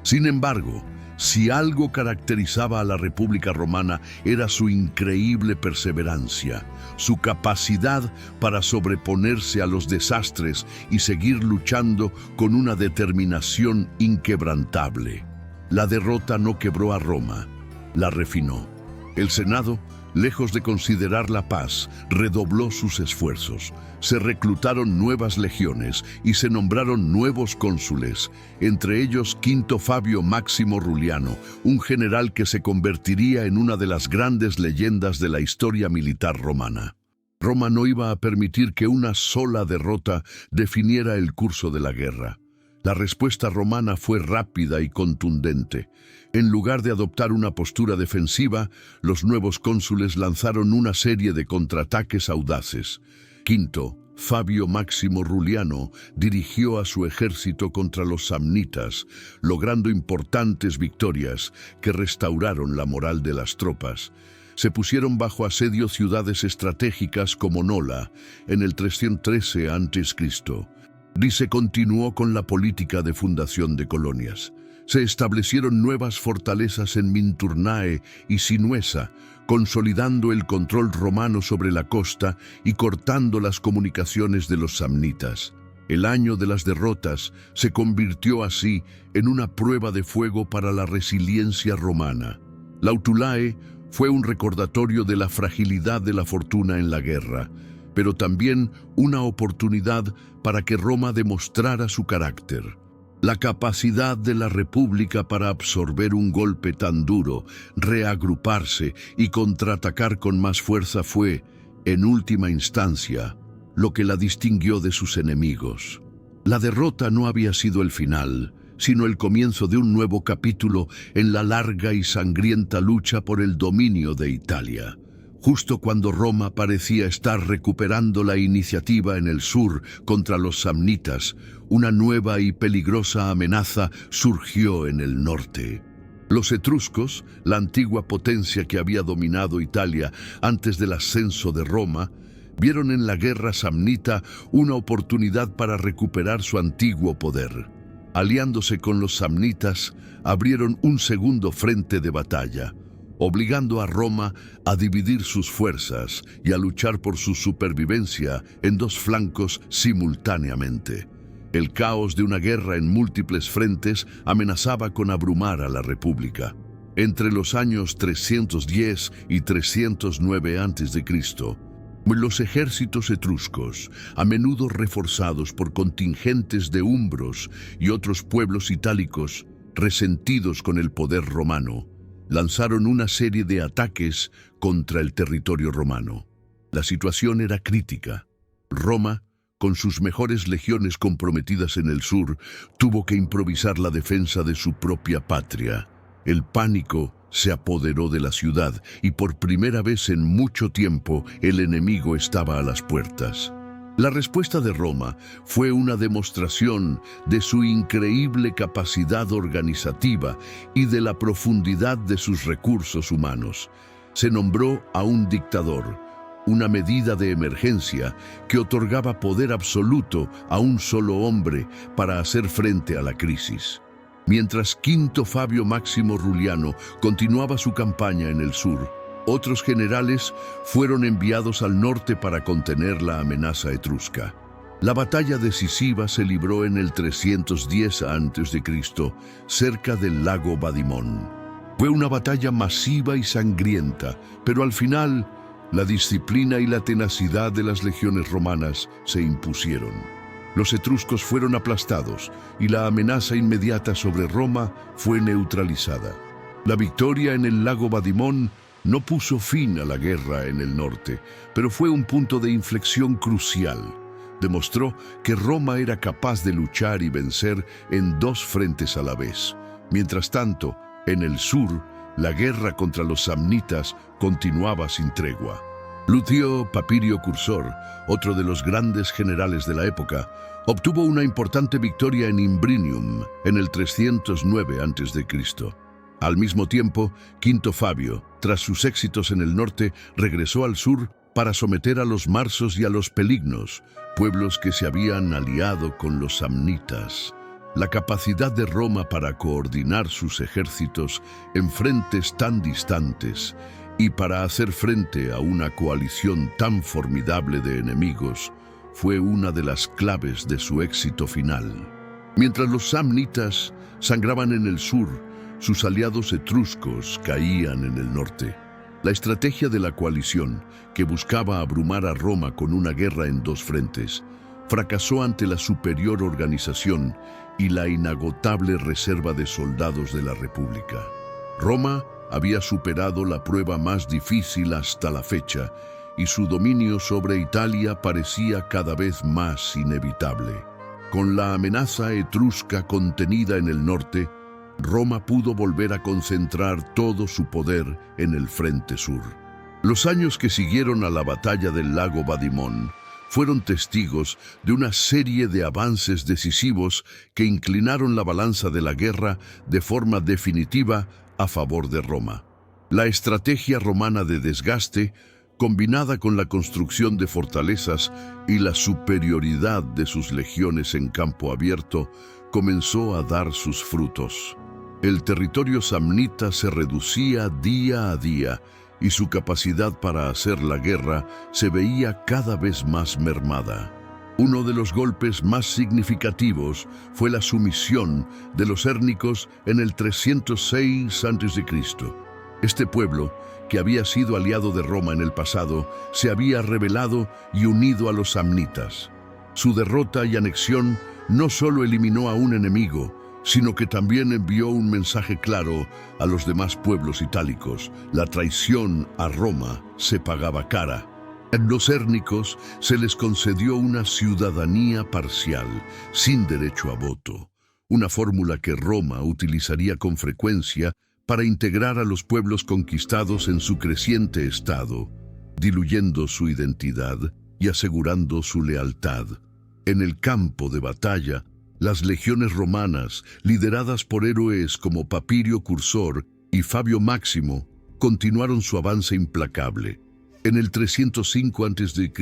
Sin embargo, si algo caracterizaba a la República Romana era su increíble perseverancia, su capacidad para sobreponerse a los desastres y seguir luchando con una determinación inquebrantable. La derrota no quebró a Roma, la refinó. El Senado, lejos de considerar la paz, redobló sus esfuerzos. Se reclutaron nuevas legiones y se nombraron nuevos cónsules, entre ellos Quinto Fabio Máximo Ruliano, un general que se convertiría en una de las grandes leyendas de la historia militar romana. Roma no iba a permitir que una sola derrota definiera el curso de la guerra. La respuesta romana fue rápida y contundente. En lugar de adoptar una postura defensiva, los nuevos cónsules lanzaron una serie de contraataques audaces. Quinto Fabio Máximo Ruliano dirigió a su ejército contra los samnitas, logrando importantes victorias que restauraron la moral de las tropas. Se pusieron bajo asedio ciudades estratégicas como Nola en el 313 a.C. y se continuó con la política de fundación de colonias. Se establecieron nuevas fortalezas en Minturnae y Sinuesa, consolidando el control romano sobre la costa y cortando las comunicaciones de los samnitas. El año de las derrotas se convirtió así en una prueba de fuego para la resiliencia romana. Lautulae fue un recordatorio de la fragilidad de la fortuna en la guerra, pero también una oportunidad para que Roma demostrara su carácter. La capacidad de la República para absorber un golpe tan duro, reagruparse y contraatacar con más fuerza fue, en última instancia, lo que la distinguió de sus enemigos. La derrota no había sido el final, sino el comienzo de un nuevo capítulo en la larga y sangrienta lucha por el dominio de Italia. Justo cuando Roma parecía estar recuperando la iniciativa en el sur contra los samnitas, una nueva y peligrosa amenaza surgió en el norte. Los etruscos, la antigua potencia que había dominado Italia antes del ascenso de Roma, vieron en la guerra samnita una oportunidad para recuperar su antiguo poder. Aliándose con los samnitas, abrieron un segundo frente de batalla, obligando a Roma a dividir sus fuerzas y a luchar por su supervivencia en dos flancos simultáneamente. El caos de una guerra en múltiples frentes amenazaba con abrumar a la República. Entre los años 310 y 309 a.C., los ejércitos etruscos, a menudo reforzados por contingentes de umbros y otros pueblos itálicos resentidos con el poder romano, lanzaron una serie de ataques contra el territorio romano. La situación era crítica. Roma, con sus mejores legiones comprometidas en el sur, tuvo que improvisar la defensa de su propia patria. El pánico se apoderó de la ciudad y por primera vez en mucho tiempo el enemigo estaba a las puertas. La respuesta de Roma fue una demostración de su increíble capacidad organizativa y de la profundidad de sus recursos humanos. Se nombró a un dictador, una medida de emergencia que otorgaba poder absoluto a un solo hombre para hacer frente a la crisis. Mientras Quinto Fabio Máximo Ruliano continuaba su campaña en el sur, otros generales fueron enviados al norte para contener la amenaza etrusca. La batalla decisiva se libró en el 310 a.C., cerca del lago Badimón. Fue una batalla masiva y sangrienta, pero al final, la disciplina y la tenacidad de las legiones romanas se impusieron. Los etruscos fueron aplastados y la amenaza inmediata sobre Roma fue neutralizada. La victoria en el lago Badimón no puso fin a la guerra en el norte, pero fue un punto de inflexión crucial. Demostró que Roma era capaz de luchar y vencer en dos frentes a la vez. Mientras tanto, en el sur, la guerra contra los samnitas continuaba sin tregua. Lucio Papirio Cursor, otro de los grandes generales de la época, obtuvo una importante victoria en Imbrinium en el 309 a.C. Al mismo tiempo, Quinto Fabio, tras sus éxitos en el norte, regresó al sur para someter a los marsos y a los pelignos, pueblos que se habían aliado con los samnitas. La capacidad de Roma para coordinar sus ejércitos en frentes tan distantes y para hacer frente a una coalición tan formidable de enemigos fue una de las claves de su éxito final. Mientras los samnitas sangraban en el sur, sus aliados etruscos caían en el norte. La estrategia de la coalición, que buscaba abrumar a Roma con una guerra en dos frentes, fracasó ante la superior organización y la inagotable reserva de soldados de la República. Roma había superado la prueba más difícil hasta la fecha, y su dominio sobre Italia parecía cada vez más inevitable. Con la amenaza etrusca contenida en el norte, Roma pudo volver a concentrar todo su poder en el frente sur. Los años que siguieron a la batalla del lago Badimón fueron testigos de una serie de avances decisivos que inclinaron la balanza de la guerra de forma definitiva a favor de Roma. La estrategia romana de desgaste, combinada con la construcción de fortalezas y la superioridad de sus legiones en campo abierto, comenzó a dar sus frutos. El territorio samnita se reducía día a día y su capacidad para hacer la guerra se veía cada vez más mermada. Uno de los golpes más significativos fue la sumisión de los hérnicos en el 306 a.C. Este pueblo, que había sido aliado de Roma en el pasado, se había rebelado y unido a los samnitas. Su derrota y anexión no solo eliminó a un enemigo, sino que también envió un mensaje claro a los demás pueblos itálicos. La traición a Roma se pagaba cara. A los hérnicos se les concedió una ciudadanía parcial, sin derecho a voto, una fórmula que Roma utilizaría con frecuencia para integrar a los pueblos conquistados en su creciente estado, diluyendo su identidad y asegurando su lealtad. En el campo de batalla, las legiones romanas, lideradas por héroes como Papirio Cursor y Fabio Máximo, continuaron su avance implacable. En el 305 a.C.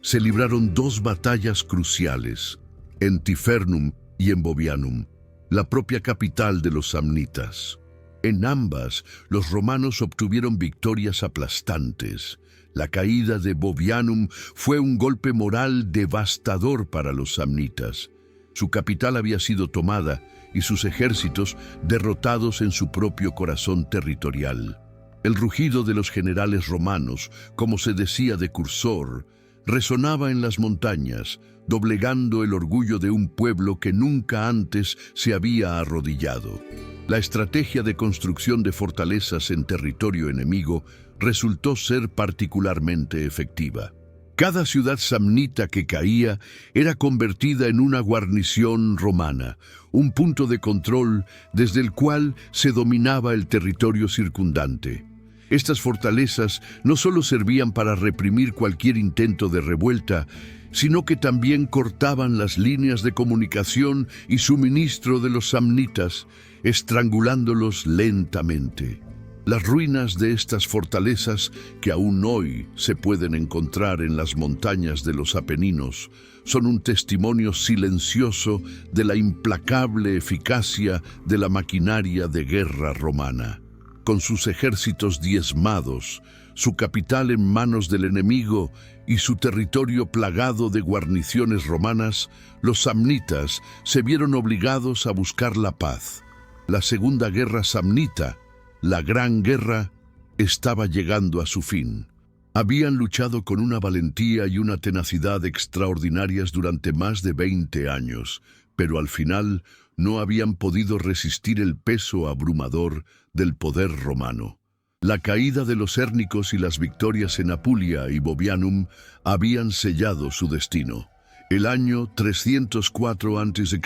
se libraron dos batallas cruciales, en Tifernum y en Bovianum, la propia capital de los samnitas. En ambas, los romanos obtuvieron victorias aplastantes. La caída de Bovianum fue un golpe moral devastador para los samnitas. Su capital había sido tomada y sus ejércitos derrotados en su propio corazón territorial. El rugido de los generales romanos, como se decía de Cursor, resonaba en las montañas, doblegando el orgullo de un pueblo que nunca antes se había arrodillado. La estrategia de construcción de fortalezas en territorio enemigo resultó ser particularmente efectiva. Cada ciudad samnita que caía era convertida en una guarnición romana, un punto de control desde el cual se dominaba el territorio circundante. Estas fortalezas no solo servían para reprimir cualquier intento de revuelta, sino que también cortaban las líneas de comunicación y suministro de los samnitas, estrangulándolos lentamente. Las ruinas de estas fortalezas, que aún hoy se pueden encontrar en las montañas de los Apeninos, son un testimonio silencioso de la implacable eficacia de la maquinaria de guerra romana. con sus ejércitos diezmados, su capital en manos del enemigo y su territorio plagado de guarniciones romanas, los samnitas se vieron obligados a buscar la paz. La Segunda Guerra Samnita, la Gran Guerra, estaba llegando a su fin. Habían luchado con una valentía y una tenacidad extraordinarias durante más de 20 años, pero al final no habían podido resistir el peso abrumador del poder romano. La caída de los hérnicos y las victorias en Apulia y Bovianum habían sellado su destino. El año 304 a.C.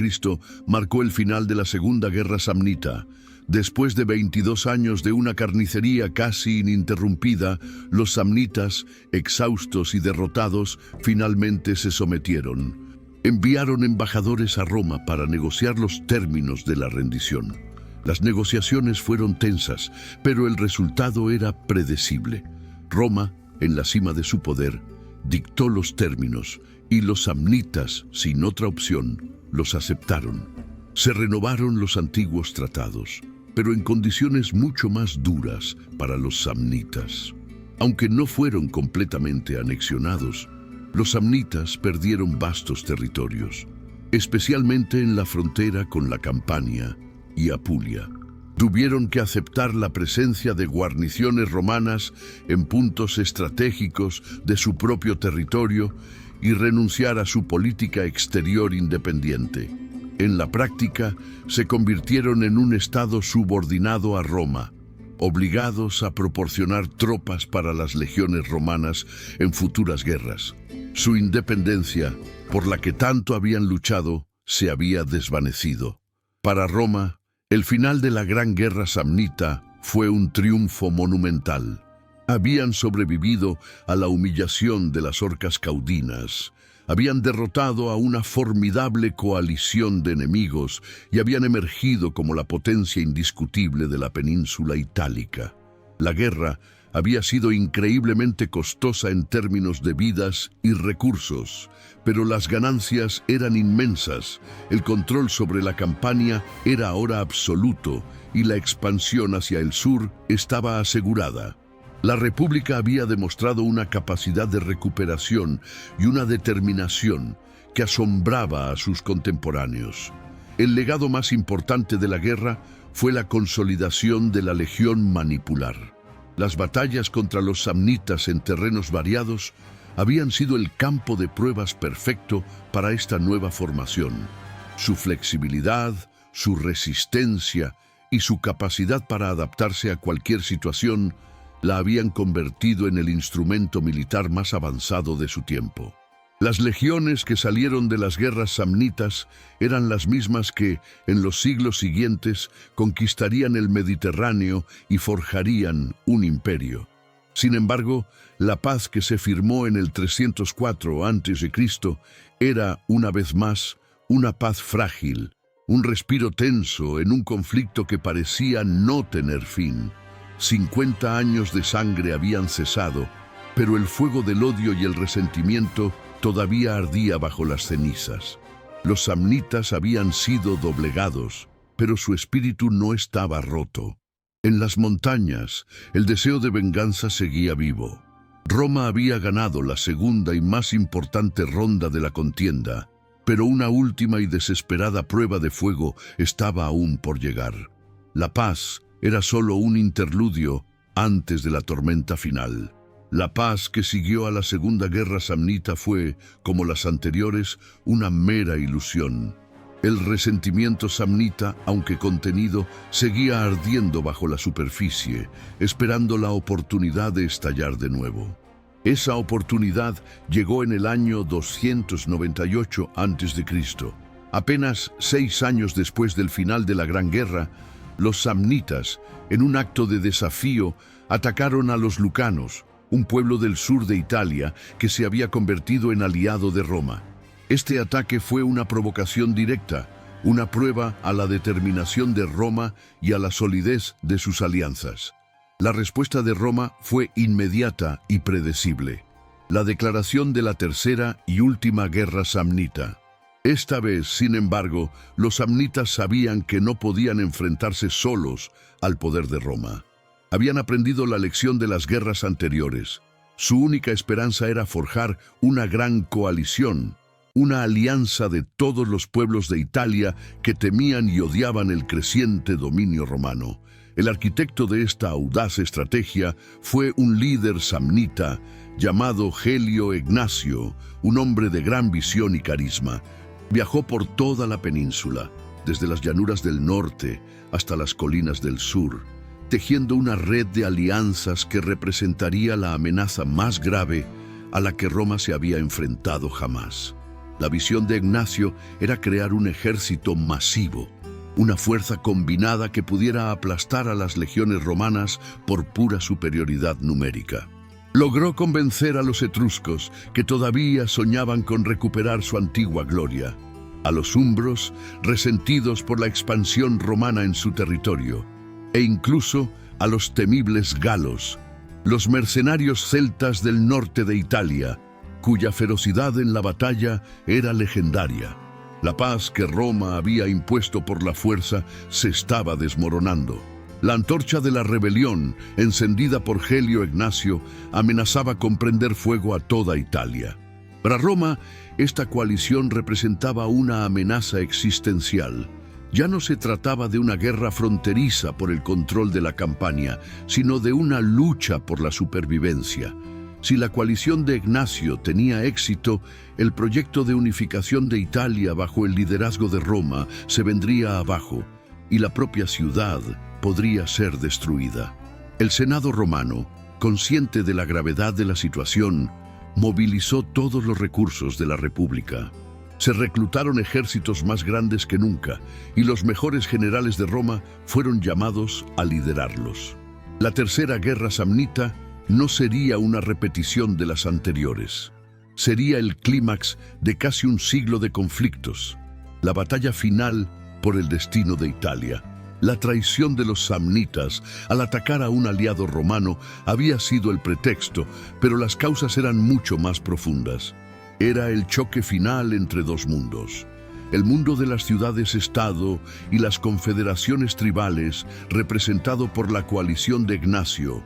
marcó el final de la Segunda Guerra Samnita. Después de 22 años de una carnicería casi ininterrumpida, los samnitas, exhaustos y derrotados, finalmente se sometieron. Enviaron embajadores a Roma para negociar los términos de la rendición. Las negociaciones fueron tensas, pero el resultado era predecible. Roma, en la cima de su poder, dictó los términos y los samnitas, sin otra opción, los aceptaron. Se renovaron los antiguos tratados, pero en condiciones mucho más duras para los samnitas. Aunque no fueron completamente anexionados, los samnitas perdieron vastos territorios, especialmente en la frontera con la Campania y Apulia. Tuvieron que aceptar la presencia de guarniciones romanas en puntos estratégicos de su propio territorio y renunciar a su política exterior independiente. En la práctica, se convirtieron en un estado subordinado a Roma, obligados a proporcionar tropas para las legiones romanas en futuras guerras. Su independencia, por la que tanto habían luchado, se había desvanecido. Para Roma, el final de la Gran Guerra Samnita fue un triunfo monumental. Habían sobrevivido a la humillación de las Orcas Caudinas, habían derrotado a una formidable coalición de enemigos y habían emergido como la potencia indiscutible de la península itálica. La guerra había sido increíblemente costosa en términos de vidas y recursos, pero las ganancias eran inmensas. El control sobre la Campania era ahora absoluto y la expansión hacia el sur estaba asegurada. La República había demostrado una capacidad de recuperación y una determinación que asombraba a sus contemporáneos. El legado más importante de la guerra fue la consolidación de la legión manipular. Las batallas contra los samnitas en terrenos variados habían sido el campo de pruebas perfecto para esta nueva formación. Su flexibilidad, su resistencia y su capacidad para adaptarse a cualquier situación la habían convertido en el instrumento militar más avanzado de su tiempo. Las legiones que salieron de las guerras samnitas eran las mismas que, en los siglos siguientes, conquistarían el Mediterráneo y forjarían un imperio. Sin embargo, la paz que se firmó en el 304 a.C. era, una vez más, una paz frágil, un respiro tenso en un conflicto que parecía no tener fin. 50 años de sangre habían cesado, pero el fuego del odio y el resentimiento todavía ardía bajo las cenizas. Los samnitas habían sido doblegados, pero su espíritu no estaba roto. En las montañas, el deseo de venganza seguía vivo. Roma había ganado la segunda y más importante ronda de la contienda, pero una última y desesperada prueba de fuego estaba aún por llegar. La paz era solo un interludio antes de la tormenta final. La paz que siguió a la Segunda Guerra Samnita fue, como las anteriores, una mera ilusión. El resentimiento samnita, aunque contenido, seguía ardiendo bajo la superficie, esperando la oportunidad de estallar de nuevo. Esa oportunidad llegó en el año 298 a.C. Apenas 6 años después del final de la Gran Guerra, los samnitas, en un acto de desafío, atacaron a los lucanos, un pueblo del sur de Italia que se había convertido en aliado de Roma. Este ataque fue una provocación directa, una prueba a la determinación de Roma y a la solidez de sus alianzas. La respuesta de Roma fue inmediata y predecible: la declaración de la Tercera y Última Guerra Samnita. Esta vez, sin embargo, los samnitas sabían que no podían enfrentarse solos al poder de Roma. Habían aprendido la lección de las guerras anteriores. Su única esperanza era forjar una gran coalición, una alianza de todos los pueblos de Italia que temían y odiaban el creciente dominio romano. El arquitecto de esta audaz estrategia fue un líder samnita llamado Helio Ignacio, un hombre de gran visión y carisma. Viajó por toda la península, desde las llanuras del norte hasta las colinas del sur, tejiendo una red de alianzas que representaría la amenaza más grave a la que Roma se había enfrentado jamás. La visión de Ignacio era crear un ejército masivo, una fuerza combinada que pudiera aplastar a las legiones romanas por pura superioridad numérica. Logró convencer a los etruscos, que todavía soñaban con recuperar su antigua gloria, a los umbros, resentidos por la expansión romana en su territorio, e incluso a los temibles galos, los mercenarios celtas del norte de Italia, cuya ferocidad en la batalla era legendaria. La paz que Roma había impuesto por la fuerza se estaba desmoronando. La antorcha de la rebelión, encendida por Helio Ignacio, amenazaba con prender fuego a toda Italia. Para Roma, esta coalición representaba una amenaza existencial. Ya no se trataba de una guerra fronteriza por el control de la Campania, sino de una lucha por la supervivencia. Si la coalición de Ignacio tenía éxito, el proyecto de unificación de Italia bajo el liderazgo de Roma se vendría abajo y la propia ciudad podría ser destruida. El Senado romano, consciente de la gravedad de la situación, movilizó todos los recursos de la República. Se reclutaron ejércitos más grandes que nunca y los mejores generales de Roma fueron llamados a liderarlos. La Tercera Guerra Samnita no sería una repetición de las anteriores. Sería el clímax de casi un siglo de conflictos, la batalla final por el destino de Italia. La traición de los samnitas al atacar a un aliado romano había sido el pretexto, pero las causas eran mucho más profundas. Era el choque final entre dos mundos. El mundo de las ciudades-estado y las confederaciones tribales, representado por la coalición de Ignacio,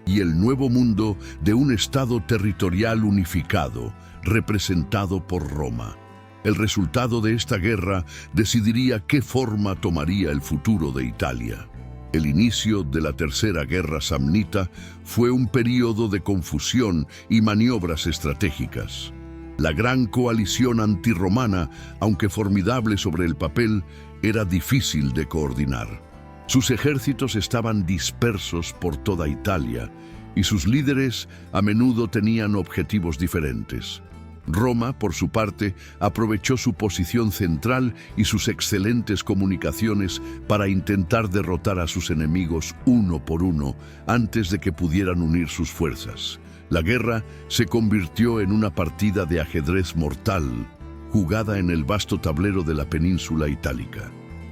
y el nuevo mundo de un estado territorial unificado, representado por Roma. El resultado de esta guerra decidiría qué forma tomaría el futuro de Italia. El inicio de la Tercera Guerra Samnita fue un período de confusión y maniobras estratégicas. La gran coalición antirromana, aunque formidable sobre el papel, era difícil de coordinar. Sus ejércitos estaban dispersos por toda Italia y sus líderes a menudo tenían objetivos diferentes. Roma, por su parte, aprovechó su posición central y sus excelentes comunicaciones para intentar derrotar a sus enemigos uno por uno antes de que pudieran unir sus fuerzas. La guerra se convirtió en una partida de ajedrez mortal, jugada en el vasto tablero de la península itálica.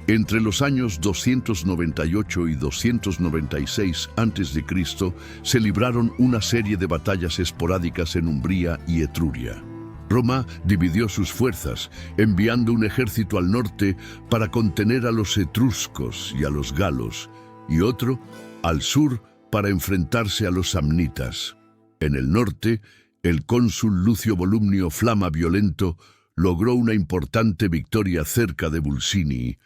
Entre los años 298 y 296 a.C. se libraron una serie de batallas esporádicas en Umbría y Etruria. Roma dividió sus fuerzas, enviando un ejército al norte para contener a los etruscos y a los galos, y otro al sur para enfrentarse a los samnitas. En el norte, el cónsul Lucio Volumnio Flama Violento logró una importante victoria cerca de Bulsini,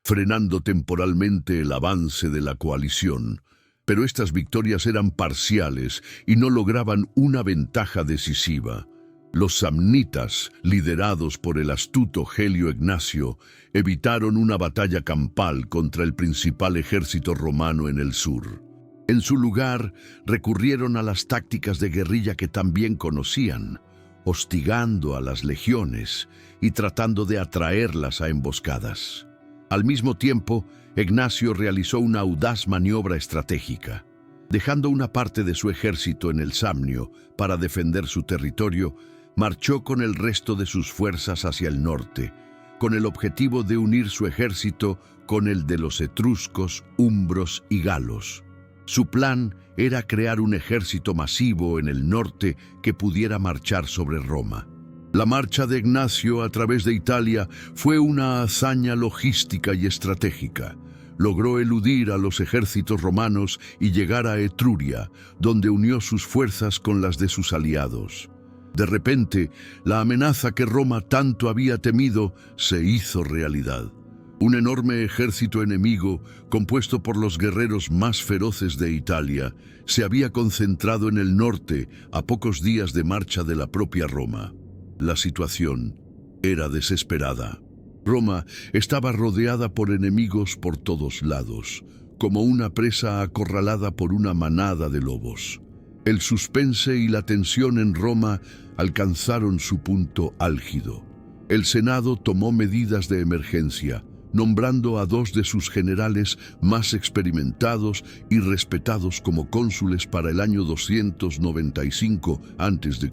frenando temporalmente el avance de la coalición. Pero estas victorias eran parciales y no lograban una ventaja decisiva. Los samnitas, liderados por el astuto Helio Ignacio, evitaron una batalla campal contra el principal ejército romano en el sur. En su lugar, recurrieron a las tácticas de guerrilla que también conocían, hostigando a las legiones y tratando de atraerlas a emboscadas. Al mismo tiempo, Ignacio realizó una audaz maniobra estratégica. Dejando una parte de su ejército en el Samnio para defender su territorio, marchó con el resto de sus fuerzas hacia el norte, con el objetivo de unir su ejército con el de los etruscos, umbros y galos. Su plan era crear un ejército masivo en el norte que pudiera marchar sobre Roma. La marcha de Ignacio a través de Italia fue una hazaña logística y estratégica. logró eludir a los ejércitos romanos y llegar a Etruria, donde unió sus fuerzas con las de sus aliados. De repente, la amenaza que Roma tanto había temido se hizo realidad. Un enorme ejército enemigo, compuesto por los guerreros más feroces de Italia, se había concentrado en el norte, a pocos días de marcha de la propia Roma. La situación era desesperada. Roma estaba rodeada por enemigos por todos lados, como una presa acorralada por una manada de lobos. El suspense y la tensión en Roma alcanzaron su punto álgido. El Senado tomó medidas de emergencia, nombrando a dos de sus generales más experimentados y respetados como cónsules para el año 295 a.C.,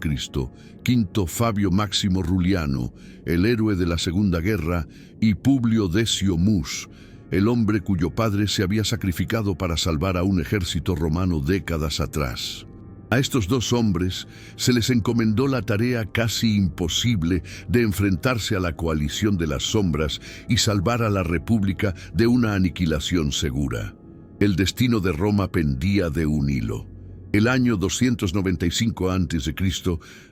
Quinto Fabio Máximo Ruliano, el héroe de la Segunda Guerra, y Publio Decio Mus, el hombre cuyo padre se había sacrificado para salvar a un ejército romano décadas atrás. A estos dos hombres se les encomendó la tarea casi imposible de enfrentarse a la coalición de las sombras y salvar a la República de una aniquilación segura. El destino de Roma pendía de un hilo. El año 295 a.C.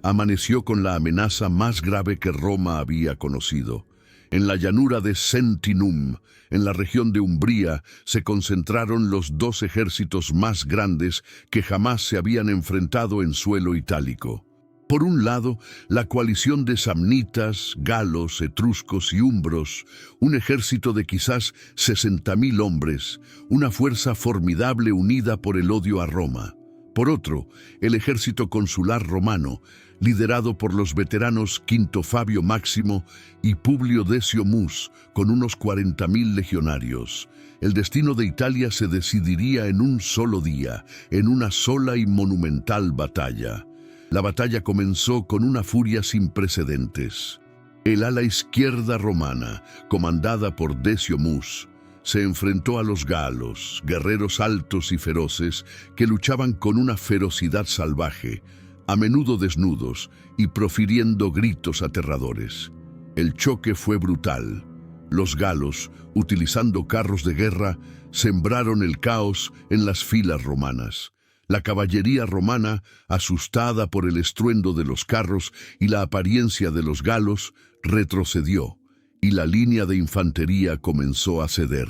amaneció con la amenaza más grave que Roma había conocido. En la llanura de Sentinum, en la región de Umbría, se concentraron los dos ejércitos más grandes que jamás se habían enfrentado en suelo itálico. Por un lado, la coalición de samnitas, galos, etruscos y umbros, un ejército de quizás 60.000 hombres, una fuerza formidable unida por el odio a Roma. Por otro, el ejército consular romano, liderado por los veteranos Quinto Fabio Máximo y Publio Decio Mus, con unos 40.000 legionarios. El destino de Italia se decidiría en un solo día, en una sola y monumental batalla. La batalla comenzó con una furia sin precedentes. El ala izquierda romana, comandada por Decio Mus, se enfrentó a los galos, guerreros altos y feroces que luchaban con una ferocidad salvaje, a menudo desnudos y profiriendo gritos aterradores. El choque fue brutal. Los galos, utilizando carros de guerra, sembraron el caos en las filas romanas. La caballería romana, asustada por el estruendo de los carros y la apariencia de los galos, retrocedió, y la línea de infantería comenzó a ceder.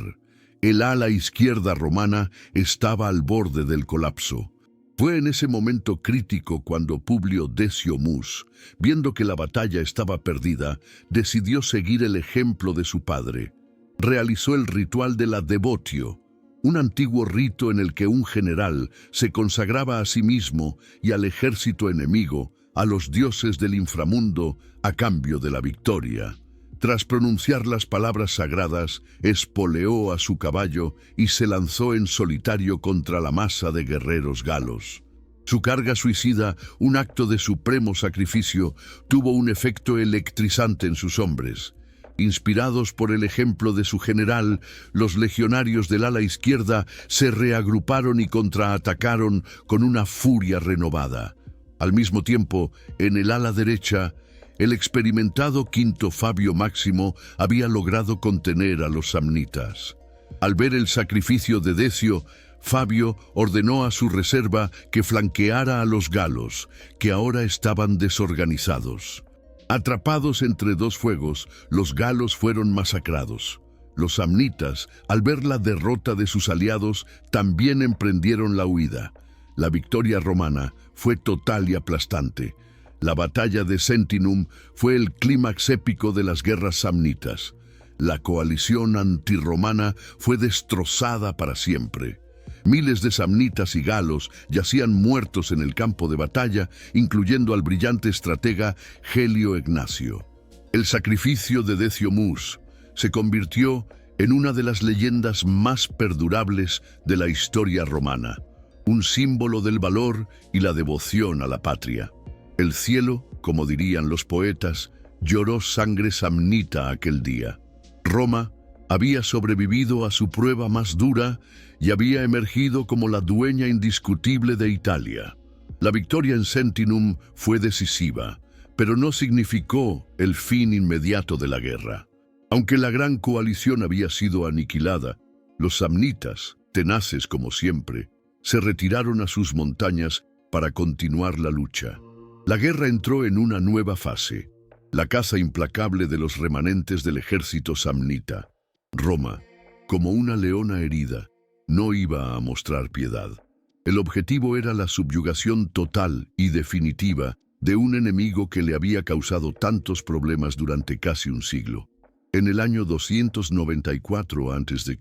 El ala izquierda romana estaba al borde del colapso. Fue en ese momento crítico cuando Publio Decio Mus, viendo que la batalla estaba perdida, decidió seguir el ejemplo de su padre. Realizó el ritual de la devotio, un antiguo rito en el que un general se consagraba a sí mismo y al ejército enemigo, a los dioses del inframundo, a cambio de la victoria. Tras pronunciar las palabras sagradas, espoleó a su caballo y se lanzó en solitario contra la masa de guerreros galos. Su carga suicida, un acto de supremo sacrificio, tuvo un efecto electrizante en sus hombres. Inspirados por el ejemplo de su general, los legionarios del ala izquierda se reagruparon y contraatacaron con una furia renovada. Al mismo tiempo, en el ala derecha, el experimentado Quinto Fabio Máximo había logrado contener a los samnitas. Al ver el sacrificio de Decio, Fabio ordenó a su reserva que flanqueara a los galos, que ahora estaban desorganizados. Atrapados entre dos fuegos, los galos fueron masacrados. Los samnitas, al ver la derrota de sus aliados, también emprendieron la huida. La victoria romana fue total y aplastante. La batalla de Sentinum fue el clímax épico de las guerras samnitas. La coalición antirromana fue destrozada para siempre. Miles de samnitas y galos yacían muertos en el campo de batalla, incluyendo al brillante estratega Gelio Ignacio. El sacrificio de Decio Mus se convirtió en una de las leyendas más perdurables de la historia romana, un símbolo del valor y la devoción a la patria. El cielo, como dirían los poetas, lloró sangre samnita aquel día. Roma había sobrevivido a su prueba más dura y había emergido como la dueña indiscutible de Italia. La victoria en Sentinum fue decisiva, pero no significó el fin inmediato de la guerra. Aunque la gran coalición había sido aniquilada, Los samnitas, tenaces como siempre, se retiraron a sus montañas para continuar la lucha. La guerra entró en una nueva fase, la caza implacable de los remanentes del ejército samnita. Roma, como una leona herida, no iba a mostrar piedad. El objetivo era la subyugación total y definitiva de un enemigo que le había causado tantos problemas durante casi un siglo. En el año 294 a.C.,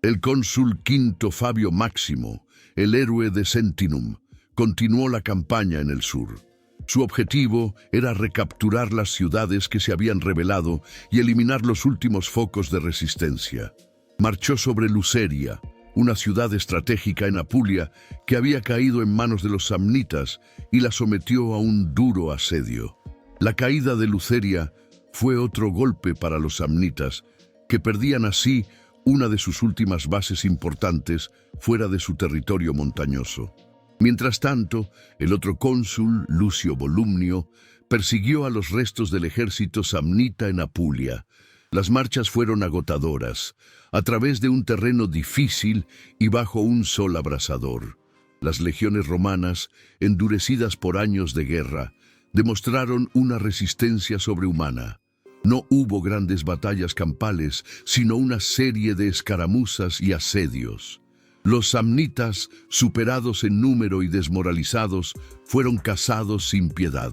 el cónsul Quinto Fabio Máximo, el héroe de Sentinum, continuó la campaña en el sur. Su objetivo era recapturar las ciudades que se habían rebelado y eliminar los últimos focos de resistencia. Marchó sobre Luceria, una ciudad estratégica en Apulia que había caído en manos de los samnitas, y la sometió a un duro asedio. La caída de Luceria fue otro golpe para los samnitas, que perdían así una de sus últimas bases importantes fuera de su territorio montañoso. Mientras tanto, el otro cónsul, Lucio Volumnio, persiguió a los restos del ejército samnita en Apulia. Las marchas fueron agotadoras, a través de un terreno difícil y bajo un sol abrasador. Las legiones romanas, endurecidas por años de guerra, demostraron una resistencia sobrehumana. No hubo grandes batallas campales, sino una serie de escaramuzas y asedios. Los samnitas, superados en número y desmoralizados, fueron cazados sin piedad.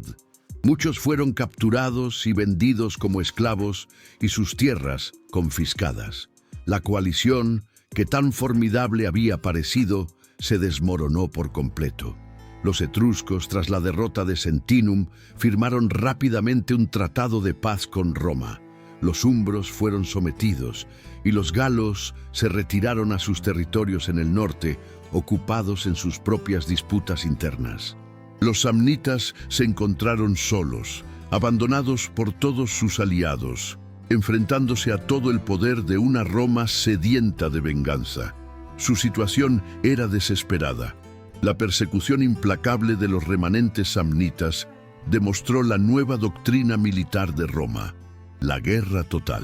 Muchos fueron capturados y vendidos como esclavos y sus tierras confiscadas. La coalición, que tan formidable había parecido, se desmoronó por completo. Los etruscos, tras la derrota de Sentinum, firmaron rápidamente un tratado de paz con Roma. Los umbros fueron sometidos y los galos se retiraron a sus territorios en el norte, ocupados en sus propias disputas internas. Los samnitas se encontraron solos, abandonados por todos sus aliados, enfrentándose a todo el poder de una Roma sedienta de venganza. Su situación era desesperada. La persecución implacable de los remanentes samnitas demostró la nueva doctrina militar de Roma: la guerra total.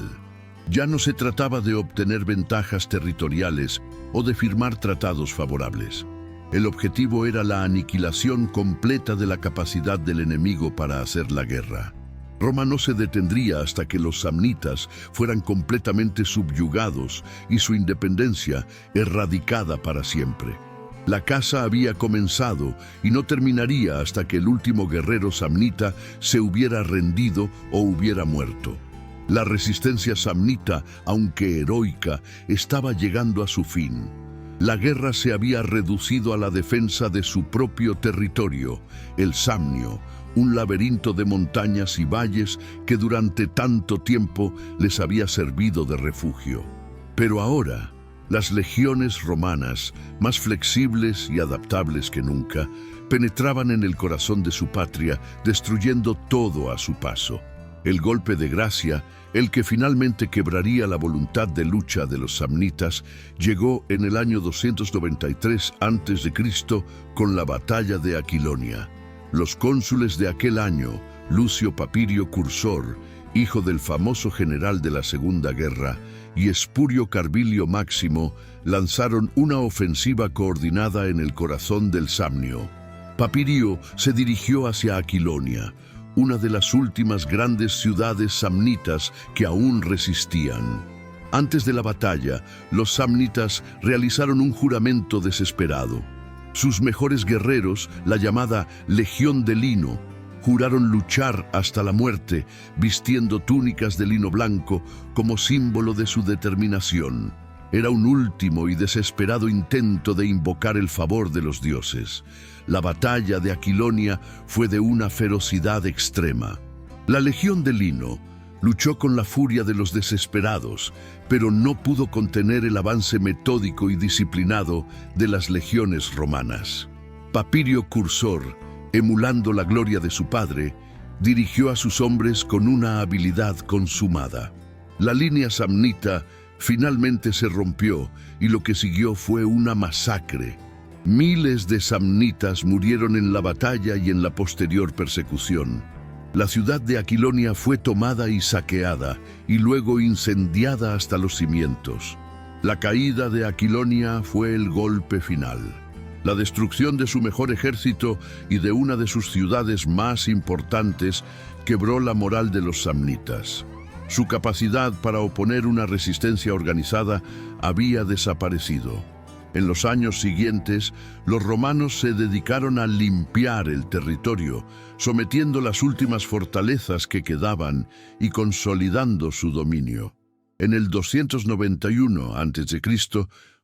Ya no se trataba de obtener ventajas territoriales o de firmar tratados favorables. El objetivo era la aniquilación completa de la capacidad del enemigo para hacer la guerra. Roma no se detendría hasta que los samnitas fueran completamente subyugados y su independencia erradicada para siempre. La caza había comenzado y no terminaría hasta que el último guerrero samnita se hubiera rendido o hubiera muerto. La resistencia samnita, aunque heroica, estaba llegando a su fin. La guerra se había reducido a la defensa de su propio territorio, el Samnio, un laberinto de montañas y valles que durante tanto tiempo les había servido de refugio. Pero ahora, las legiones romanas, más flexibles y adaptables que nunca, penetraban en el corazón de su patria, destruyendo todo a su paso. El golpe de gracia, el que finalmente quebraría la voluntad de lucha de los samnitas, llegó en el año 293 a.C. con la batalla de Aquilonia. Los cónsules de aquel año, Lucio Papirio Cursor, hijo del famoso general de la Segunda Guerra, y Espurio Carbilio Máximo, lanzaron una ofensiva coordinada en el corazón del Samnio. Papirio se dirigió hacia Aquilonia, una de las últimas grandes ciudades samnitas que aún resistían. Antes de la batalla, los samnitas realizaron un juramento desesperado. Sus mejores guerreros, la llamada Legión de Lino, juraron luchar hasta la muerte, vistiendo túnicas de lino blanco como símbolo de su determinación. Era un último y desesperado intento de invocar el favor de los dioses. La batalla de Aquilonia fue de una ferocidad extrema. La Legión de Lino luchó con la furia de los desesperados, pero no pudo contener el avance metódico y disciplinado de las legiones romanas. Papirio Cursor, emulando la gloria de su padre, dirigió a sus hombres con una habilidad consumada. La línea samnita finalmente se rompió y lo que siguió fue una masacre. Miles de samnitas murieron en la batalla y en la posterior persecución. La ciudad de Aquilonia fue tomada y saqueada, y luego incendiada hasta los cimientos. La caída de Aquilonia fue el golpe final. La destrucción de su mejor ejército y de una de sus ciudades más importantes quebró la moral de los samnitas. Su capacidad para oponer una resistencia organizada había desaparecido. En los años siguientes, los romanos se dedicaron a limpiar el territorio, sometiendo las últimas fortalezas que quedaban y consolidando su dominio. En el 291 a.C.,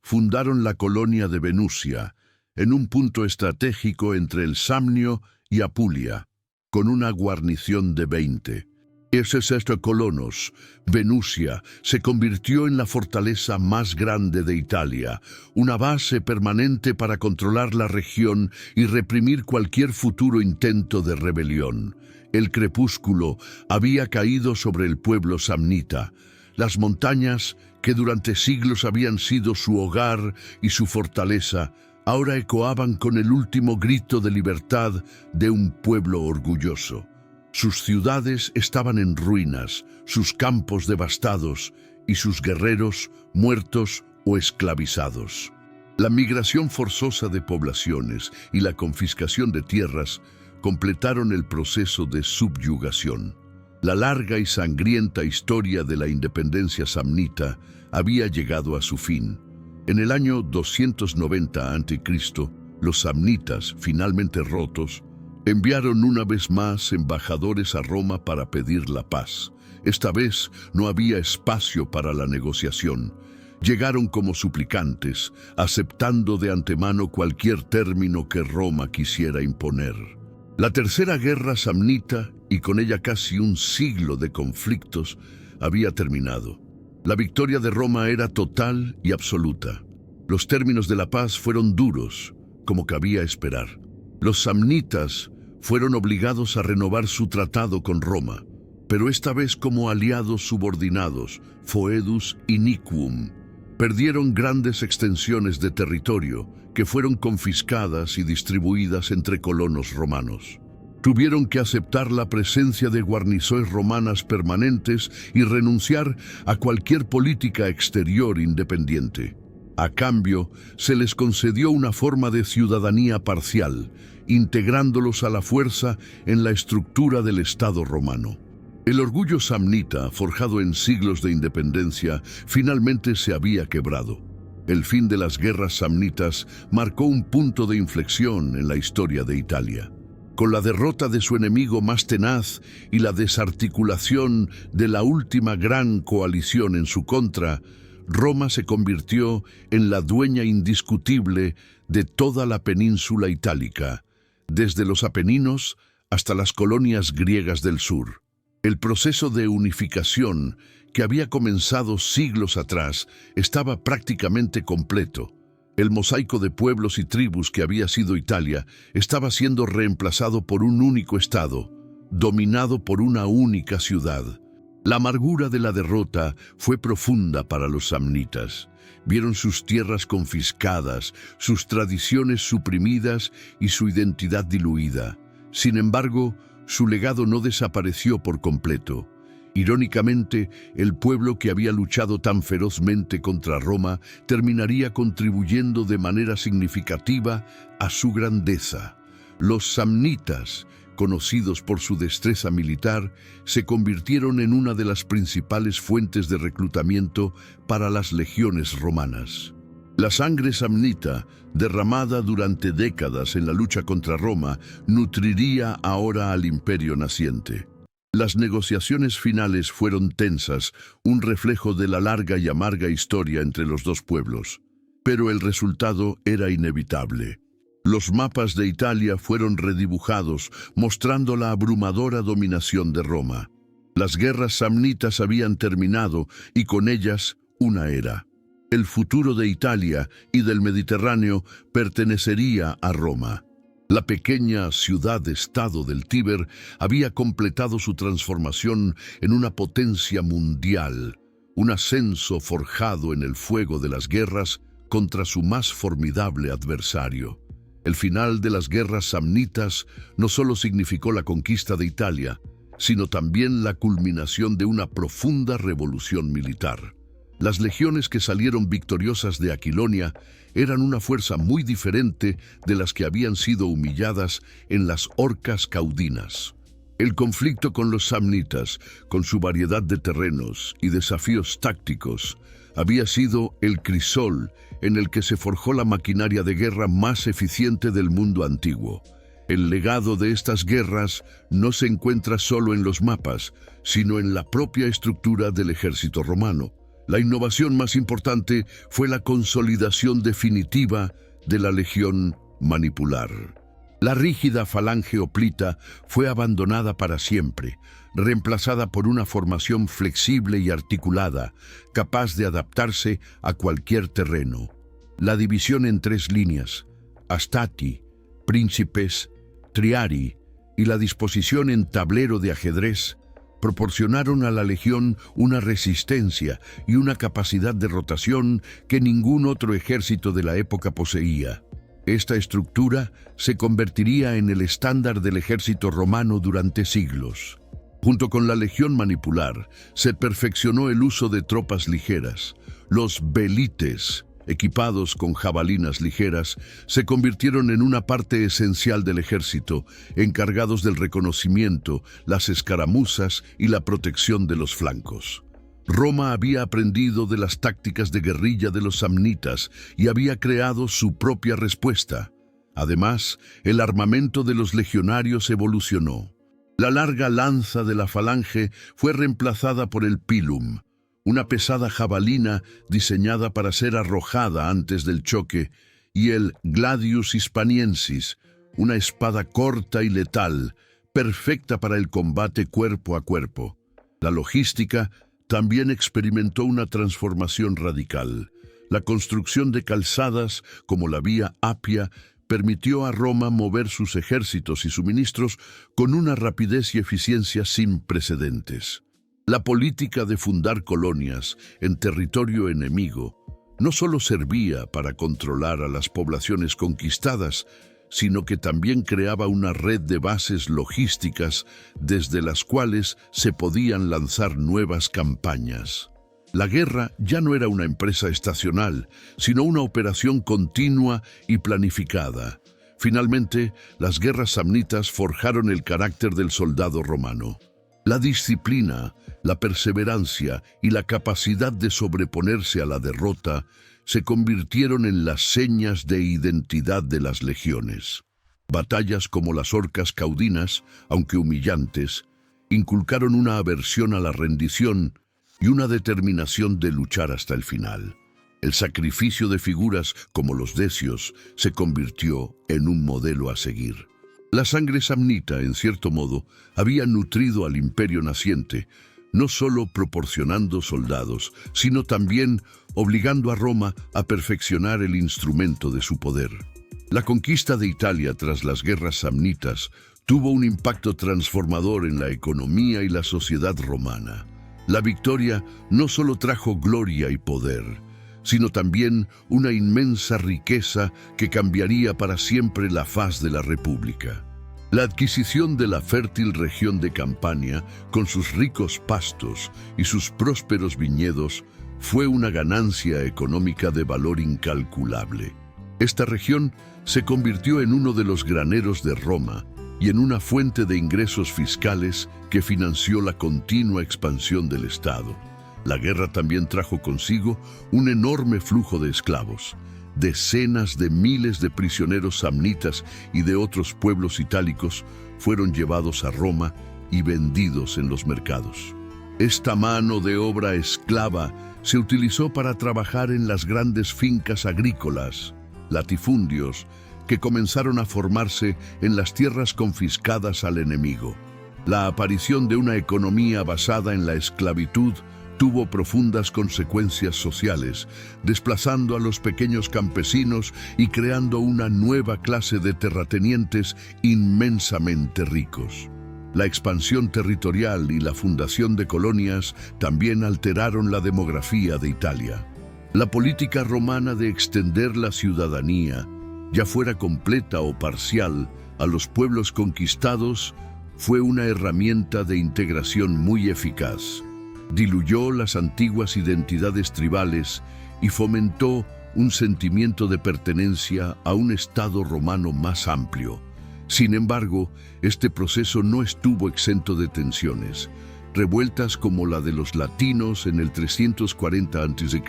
fundaron la colonia de Venusia, en un punto estratégico entre el Samnio y Apulia, con una guarnición de 20. Ese colonos, Venusia, se convirtió en la fortaleza más grande de Italia, una base permanente para controlar la región y reprimir cualquier futuro intento de rebelión. El crepúsculo había caído sobre el pueblo samnita. Las montañas, que durante siglos habían sido su hogar y su fortaleza, ahora ecoaban con el último grito de libertad de un pueblo orgulloso. Sus ciudades estaban en ruinas, sus campos devastados y sus guerreros muertos o esclavizados. La migración forzosa de poblaciones y la confiscación de tierras completaron el proceso de subyugación. La larga y sangrienta historia de la independencia samnita había llegado a su fin. En el año 290 a.C., los samnitas, finalmente rotos, enviaron una vez más embajadores a Roma para pedir la paz. Esta vez no había espacio para la negociación. Llegaron como suplicantes, aceptando de antemano cualquier término que Roma quisiera imponer. La tercera guerra samnita, y con ella casi un siglo de conflictos, había terminado. La victoria de Roma era total y absoluta. Los términos de la paz fueron duros, como cabía esperar. Los samnitas fueron obligados a renovar su tratado con Roma, pero esta vez como aliados subordinados, foedus iniquum. Perdieron grandes extensiones de territorio que fueron confiscadas y distribuidas entre colonos romanos. Tuvieron que aceptar la presencia de guarniciones romanas permanentes y renunciar a cualquier política exterior independiente. A cambio, se les concedió una forma de ciudadanía parcial, integrándolos a la fuerza en la estructura del Estado romano. El orgullo samnita, forjado en siglos de independencia, finalmente se había quebrado. El fin de las guerras samnitas marcó un punto de inflexión en la historia de Italia. Con la derrota de su enemigo más tenaz y la desarticulación de la última gran coalición en su contra, Roma se convirtió en la dueña indiscutible de toda la península itálica, desde los Apeninos hasta las colonias griegas del sur. El proceso de unificación, que había comenzado siglos atrás, estaba prácticamente completo. El mosaico de pueblos y tribus que había sido Italia estaba siendo reemplazado por un único estado, dominado por una única ciudad. La amargura de la derrota fue profunda para los samnitas. Vieron sus tierras confiscadas, sus tradiciones suprimidas y su identidad diluida. Sin embargo, su legado no desapareció por completo. Irónicamente, el pueblo que había luchado tan ferozmente contra Roma terminaría contribuyendo de manera significativa a su grandeza. Los samnitas, conocidos por su destreza militar, se convirtieron en una de las principales fuentes de reclutamiento para las legiones romanas. La sangre samnita, derramada durante décadas en la lucha contra Roma, nutriría ahora al imperio naciente. Las negociaciones finales fueron tensas, un reflejo de la larga y amarga historia entre los dos pueblos. Pero el resultado era inevitable. Los mapas de Italia fueron redibujados, mostrando la abrumadora dominación de Roma. Las guerras samnitas habían terminado y con ellas una era. El futuro de Italia y del Mediterráneo pertenecería a Roma. La pequeña ciudad-estado del Tíber había completado su transformación en una potencia mundial, un ascenso forjado en el fuego de las guerras contra su más formidable adversario. El final de las guerras samnitas no solo significó la conquista de Italia, sino también la culminación de una profunda revolución militar. Las legiones que salieron victoriosas de Aquilonia eran una fuerza muy diferente de las que habían sido humilladas en las Orcas Caudinas. El conflicto con los samnitas, con su variedad de terrenos y desafíos tácticos, había sido el crisol en el que se forjó la maquinaria de guerra más eficiente del mundo antiguo. El legado de estas guerras no se encuentra solo en los mapas, sino en la propia estructura del ejército romano. La innovación más importante fue la consolidación definitiva de la legión manipular. La rígida falange hoplita fue abandonada para siempre, reemplazada por una formación flexible y articulada, capaz de adaptarse a cualquier terreno. La división en 3 líneas, astati, príncipes, triari, y la disposición en tablero de ajedrez, proporcionaron a la legión una resistencia y una capacidad de rotación que ningún otro ejército de la época poseía. Esta estructura se convertiría en el estándar del ejército romano durante siglos. Junto con la legión manipular, se perfeccionó el uso de tropas ligeras. Los velites, equipados con jabalinas ligeras, se convirtieron en una parte esencial del ejército, encargados del reconocimiento, las escaramuzas y la protección de los flancos. Roma había aprendido de las tácticas de guerrilla de los samnitas y había creado su propia respuesta. Además, el armamento de los legionarios evolucionó. La larga lanza de la falange fue reemplazada por el pilum, una pesada jabalina diseñada para ser arrojada antes del choque, y el gladius hispaniensis, una espada corta y letal, perfecta para el combate cuerpo a cuerpo. La logística también experimentó una transformación radical. La construcción de calzadas, como la vía Apia, permitió a Roma mover sus ejércitos y suministros con una rapidez y eficiencia sin precedentes. La política de fundar colonias en territorio enemigo no solo servía para controlar a las poblaciones conquistadas, sino que también creaba una red de bases logísticas desde las cuales se podían lanzar nuevas campañas. La guerra ya no era una empresa estacional, sino una operación continua y planificada. Finalmente, las guerras samnitas forjaron el carácter del soldado romano. La disciplina, la perseverancia y la capacidad de sobreponerse a la derrota se convirtieron en las señas de identidad de las legiones. Batallas como las Orcas Caudinas, aunque humillantes, inculcaron una aversión a la rendición y una determinación de luchar hasta el final. El sacrificio de figuras como los decios se convirtió en un modelo a seguir. La sangre samnita, en cierto modo, había nutrido al imperio naciente, no solo proporcionando soldados, sino también obligando a Roma a perfeccionar el instrumento de su poder. La conquista de Italia tras las guerras samnitas tuvo un impacto transformador en la economía y la sociedad romana. La victoria no solo trajo gloria y poder, sino también una inmensa riqueza que cambiaría para siempre la faz de la República. La adquisición de la fértil región de Campania, con sus ricos pastos y sus prósperos viñedos, fue una ganancia económica de valor incalculable. Esta región se convirtió en uno de los graneros de Roma y en una fuente de ingresos fiscales que financió la continua expansión del Estado. La guerra también trajo consigo un enorme flujo de esclavos. Decenas de miles de prisioneros samnitas y de otros pueblos itálicos fueron llevados a Roma y vendidos en los mercados. Esta mano de obra esclava se utilizó para trabajar en las grandes fincas agrícolas, latifundios, que comenzaron a formarse en las tierras confiscadas al enemigo. La aparición de una economía basada en la esclavitud tuvo profundas consecuencias sociales, desplazando a los pequeños campesinos y creando una nueva clase de terratenientes inmensamente ricos. La expansión territorial y la fundación de colonias también alteraron la demografía de Italia. La política romana de extender la ciudadanía, ya fuera completa o parcial, a los pueblos conquistados, fue una herramienta de integración muy eficaz. diluyó las antiguas identidades tribales y fomentó un sentimiento de pertenencia a un Estado romano más amplio. Sin embargo, este proceso no estuvo exento de tensiones. Revueltas como la de los latinos en el 340 a.C.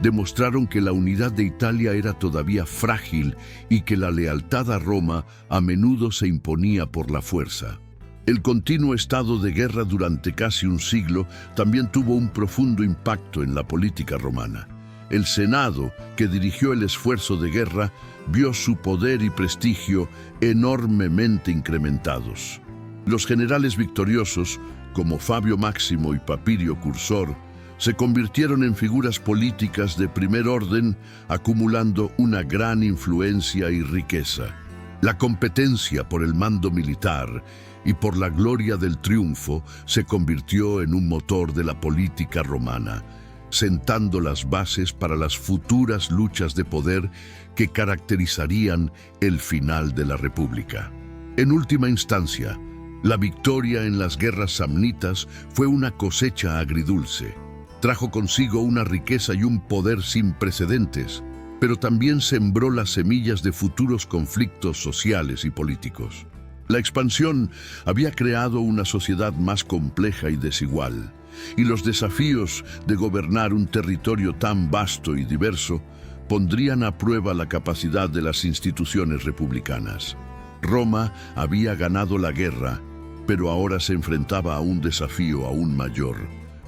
demostraron que la unidad de Italia era todavía frágil y que la lealtad a Roma a menudo se imponía por la fuerza. El continuo estado de guerra durante casi un siglo también tuvo un profundo impacto en la política romana. El Senado, que dirigió el esfuerzo de guerra, vio su poder y prestigio enormemente incrementados. Los generales victoriosos, como Fabio Máximo y Papirio Cursor, se convirtieron en figuras políticas de primer orden, acumulando una gran influencia y riqueza. La competencia por el mando militar y por la gloria del triunfo se convirtió en un motor de la política romana, sentando las bases para las futuras luchas de poder que caracterizarían el final de la República. En última instancia, la victoria en las guerras samnitas fue una cosecha agridulce. Trajo consigo una riqueza y un poder sin precedentes, pero también sembró las semillas de futuros conflictos sociales y políticos. La expansión había creado una sociedad más compleja y desigual, y los desafíos de gobernar un territorio tan vasto y diverso pondrían a prueba la capacidad de las instituciones republicanas. Roma había ganado la guerra, pero ahora se enfrentaba a un desafío aún mayor: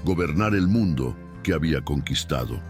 gobernar el mundo que había conquistado.